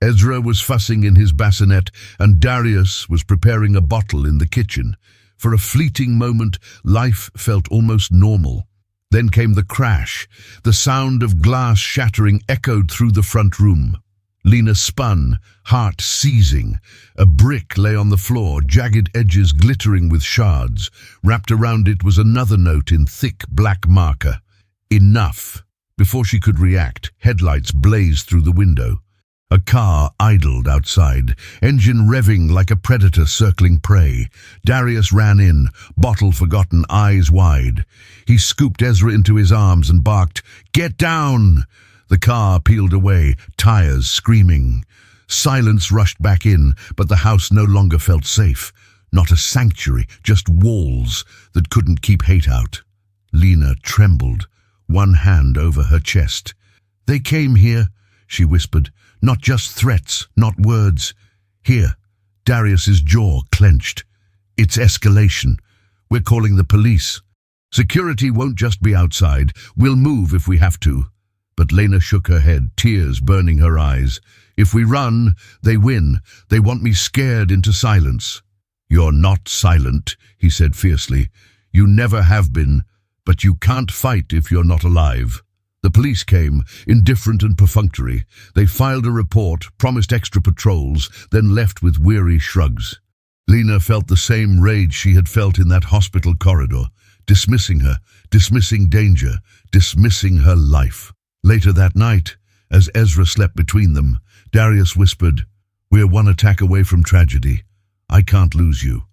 Ezra was fussing in his bassinet, and Darius was preparing a bottle in the kitchen. For a fleeting moment, life felt almost normal. Then came the crash. The sound of glass shattering echoed through the front room. Lena spun, heart seizing. A brick lay on the floor, jagged edges glittering with shards. Wrapped around it was another note in thick black marker. "Enough." Before she could react, headlights blazed through the window. A car idled outside, engine revving like a predator circling prey. Darius ran in, bottle forgotten, eyes wide. He scooped Ezra into his arms and barked, "Get down!" The car peeled away, tires screaming. Silence rushed back in, but the house no longer felt safe. Not a sanctuary, just walls that couldn't keep hate out. Lena trembled, one hand over her chest. "They came here," she whispered. "Not just threats, not words. Here." Darius's jaw clenched. "It's escalation. We're calling the police. Security won't just be outside. We'll move if we have to." But Lena shook her head, tears burning her eyes. "If we run, they win. They want me scared into silence." "You're not silent," he said fiercely. "You never have been, but you can't fight if you're not alive." The police came, indifferent and perfunctory. They filed a report, promised extra patrols, then left with weary shrugs. Lena felt the same rage she had felt in that hospital corridor, dismissing her, dismissing danger, dismissing her life. Later that night, as Ezra slept between them, Darius whispered, "We're one attack away from tragedy. I can't lose you."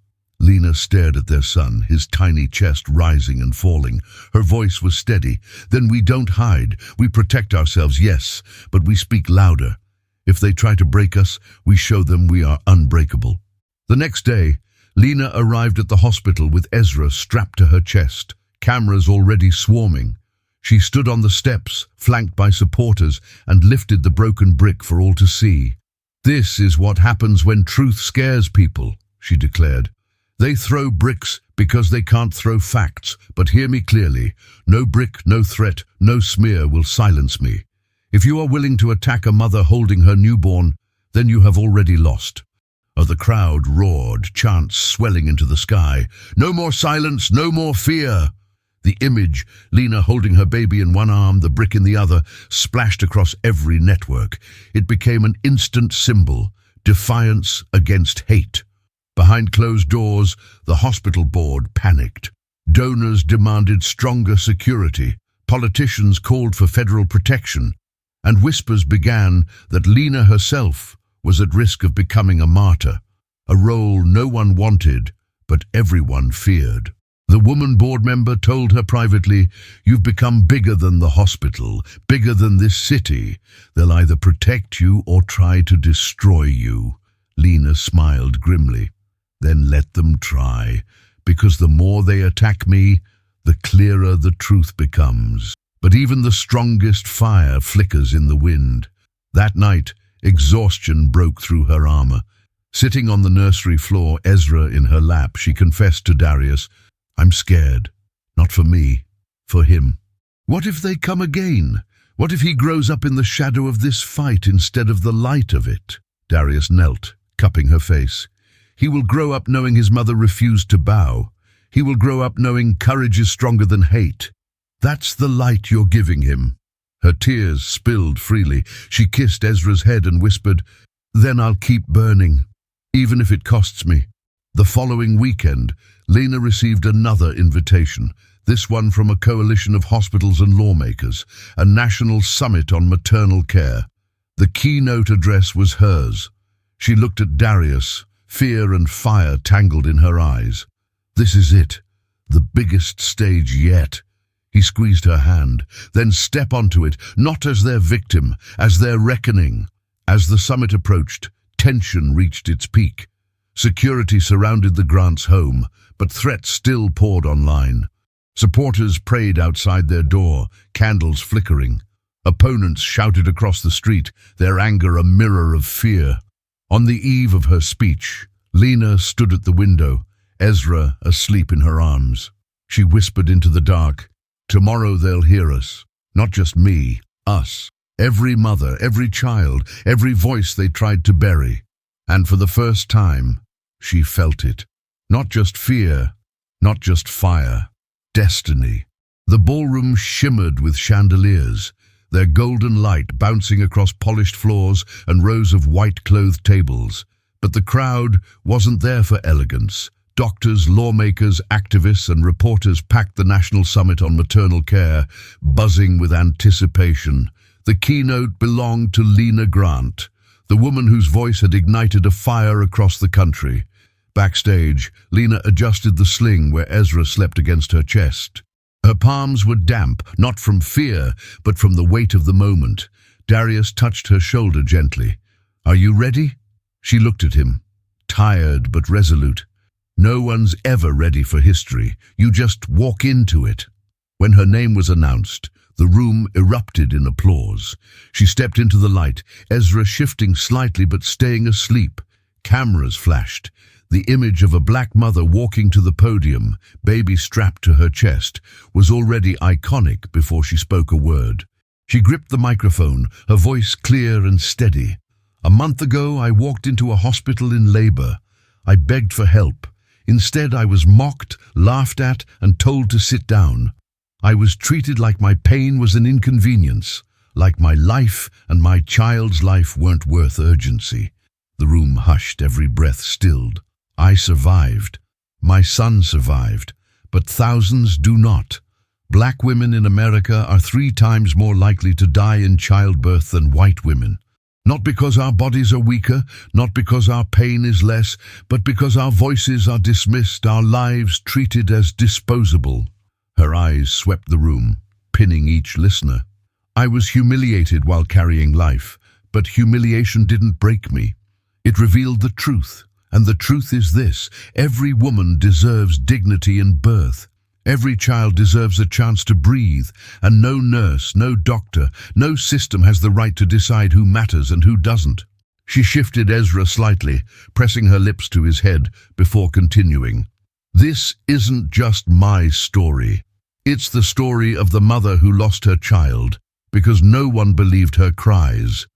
Lena stared at their son, his tiny chest rising and falling. Her voice was steady. "Then we don't hide. We protect ourselves, yes, but we speak louder. If they try to break us, we show them we are unbreakable." The next day, Lena arrived at the hospital with Ezra strapped to her chest, cameras already swarming. She stood on the steps, flanked by supporters, and lifted the broken brick for all to see. "This is what happens when truth scares people," she declared. "They throw bricks because they can't throw facts, but hear me clearly. No brick, no threat, no smear will silence me. If you are willing to attack a mother holding her newborn, then you have already lost." The crowd roared, chants swelling into the sky. "No more silence, no more fear." The image, Lena holding her baby in one arm, the brick in the other, splashed across every network. It became an instant symbol, defiance against hate. Behind closed doors, the hospital board panicked. Donors demanded stronger security. Politicians called for federal protection. And whispers began that Lena herself was at risk of becoming a martyr, a role no one wanted, but everyone feared. The woman board member told her privately, "You've become bigger than the hospital, bigger than this city. They'll either protect you or try to destroy you." Lena smiled grimly. "Then let them try, because the more they attack me, the clearer the truth becomes." But even the strongest fire flickers in the wind. That night, exhaustion broke through her armor. Sitting on the nursery floor, Ezra in her lap, she confessed to Darius, "I'm scared. Not for me, for him. What if they come again? What if he grows up in the shadow of this fight instead of the light of it?" Darius knelt, cupping her face. "He will grow up knowing his mother refused to bow. He will grow up knowing courage is stronger than hate. That's the light you're giving him." Her tears spilled freely. She kissed Ezra's head and whispered, "Then I'll keep burning, even if it costs me." The following weekend, Lena received another invitation, this one from a coalition of hospitals and lawmakers, a national summit on maternal care. The keynote address was hers. She looked at Darius, fear and fire tangled in her eyes. "This is it, the biggest stage yet." He squeezed her hand. "Then step onto it, not as their victim, as their reckoning." As the summit approached, tension reached its peak. Security surrounded the Grants' home, but threats still poured online. Supporters prayed outside their door, candles flickering. Opponents shouted across the street, their anger a mirror of fear. On the eve of her speech, Lena stood at the window, Ezra asleep in her arms. She whispered into the dark, "Tomorrow they'll hear us. Not just me, us. Every mother, every child, every voice they tried to bury." And for the first time, she felt it. Not just fear, not just fire. Destiny. The ballroom shimmered with chandeliers, their golden light bouncing across polished floors and rows of white-clothed tables. But the crowd wasn't there for elegance. Doctors, lawmakers, activists, and reporters packed the National Summit on Maternal Care, buzzing with anticipation. The keynote belonged to Lena Grant, the woman whose voice had ignited a fire across the country. Backstage, Lena adjusted the sling where Ezra slept against her chest. Her palms were damp, not from fear, but from the weight of the moment. Darius touched her shoulder gently. "Are you ready?" She looked at him, tired but resolute. "No one's ever ready for history. You just walk into it." When her name was announced, the room erupted in applause. She stepped into the light, Ezra shifting slightly but staying asleep. Cameras flashed. The image of a black mother walking to the podium, baby strapped to her chest, was already iconic before she spoke a word. She gripped the microphone, her voice clear and steady. "A month ago, I walked into a hospital in labor. I begged for help. Instead, I was mocked, laughed at, and told to sit down. I was treated like my pain was an inconvenience, like my life and my child's life weren't worth urgency." The room hushed, every breath stilled. "I survived. My son survived. But thousands do not. Black women in America are 3 times more likely to die in childbirth than white women. Not because our bodies are weaker, not because our pain is less, but because our voices are dismissed, our lives treated as disposable." Her eyes swept the room, pinning each listener. "I was humiliated while carrying life, but humiliation didn't break me. It revealed the truth, and the truth is this: every woman deserves dignity in birth. Every child deserves a chance to breathe, and no nurse, no doctor, no system has the right to decide who matters and who doesn't." She shifted Ezra slightly, pressing her lips to his head before continuing. This isn't just my story. It's the story of the mother who lost her child because no one believed her cries.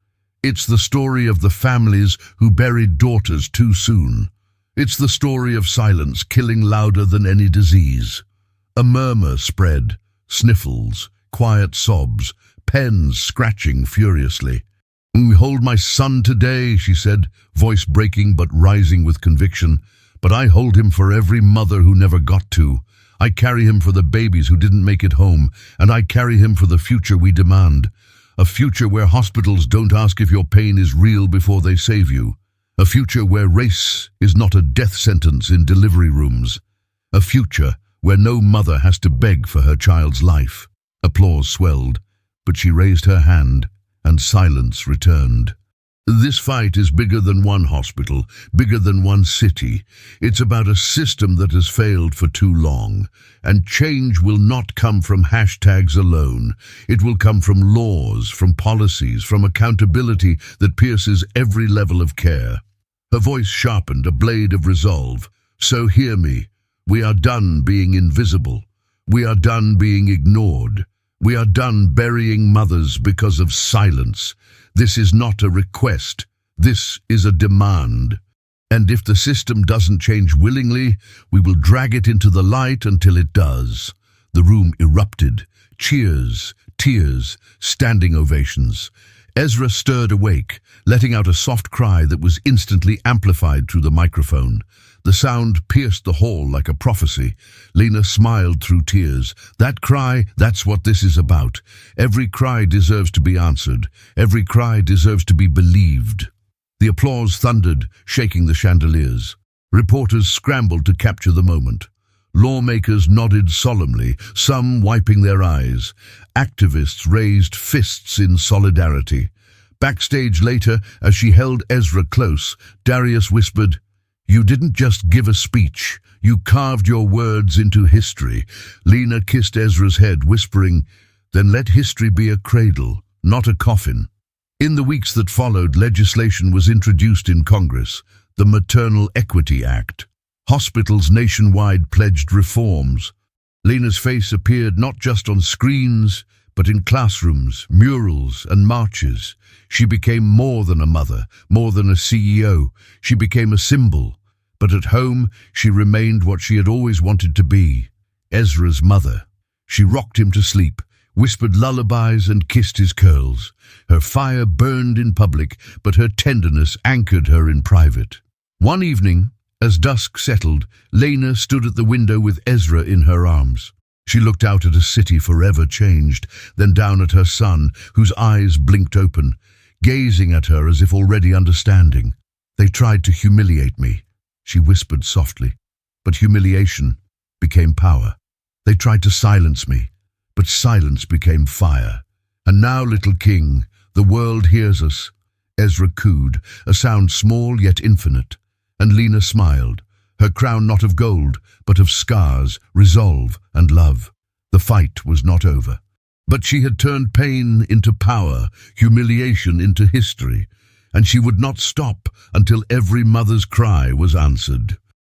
It's the story of the families who buried daughters too soon. It's the story of silence killing louder than any disease. A murmur spread, sniffles, quiet sobs, pens scratching furiously. "Hold my son today," she said, voice breaking but rising with conviction. "But I hold him for every mother who never got to. I carry him for the babies who didn't make it home, and I carry him for the future we demand. A future where hospitals don't ask if your pain is real before they save you. A future where race is not a death sentence in delivery rooms. A future where no mother has to beg for her child's life." Applause swelled, but she raised her hand, and silence returned. "This fight is bigger than one hospital, bigger than one city. It's about a system that has failed for too long. And change will not come from hashtags alone. It will come from laws, from policies, from accountability that pierces every level of care." Her voice sharpened, a blade of resolve. "So hear me. We are done being invisible. We are done being ignored. We are done burying mothers because of silence. This is not a request. This is a demand. And if the system doesn't change willingly, we will drag it into the light until it does." The room erupted. Cheers, tears, standing ovations. Ezra stirred awake, letting out a soft cry that was instantly amplified through the microphone. The sound pierced the hall like a prophecy. Lena smiled through tears. "That cry, that's what this is about. Every cry deserves to be answered. Every cry deserves to be believed." The applause thundered, shaking the chandeliers. Reporters scrambled to capture the moment. Lawmakers nodded solemnly, some wiping their eyes. Activists raised fists in solidarity. Backstage later, as she held Ezra close, Darius whispered, "You didn't just give a speech. You carved your words into history." Lena kissed Ezra's head, whispering, "Then let history be a cradle, not a coffin." In the weeks that followed, legislation was introduced in Congress, the Maternal Equity Act. Hospitals nationwide pledged reforms. Lena's face appeared not just on screens, but in classrooms, murals, and marches. She became more than a mother, more than a CEO. She became a symbol. But at home, she remained what she had always wanted to be, Ezra's mother. She rocked him to sleep, whispered lullabies, and kissed his curls. Her fire burned in public, but her tenderness anchored her in private. One evening, as dusk settled, Lena stood at the window with Ezra in her arms. She looked out at a city forever changed, then down at her son, whose eyes blinked open, gazing at her as if already understanding. "They tried to humiliate me," she whispered softly, "but humiliation became power. They tried to silence me, but silence became fire. And now, little king, the world hears us." Ezra cooed, a sound small yet infinite, and Lena smiled, her crown not of gold, but of scars, resolve, and love. The fight was not over. But she had turned pain into power, humiliation into history, and she would not stop until every mother's cry was answered.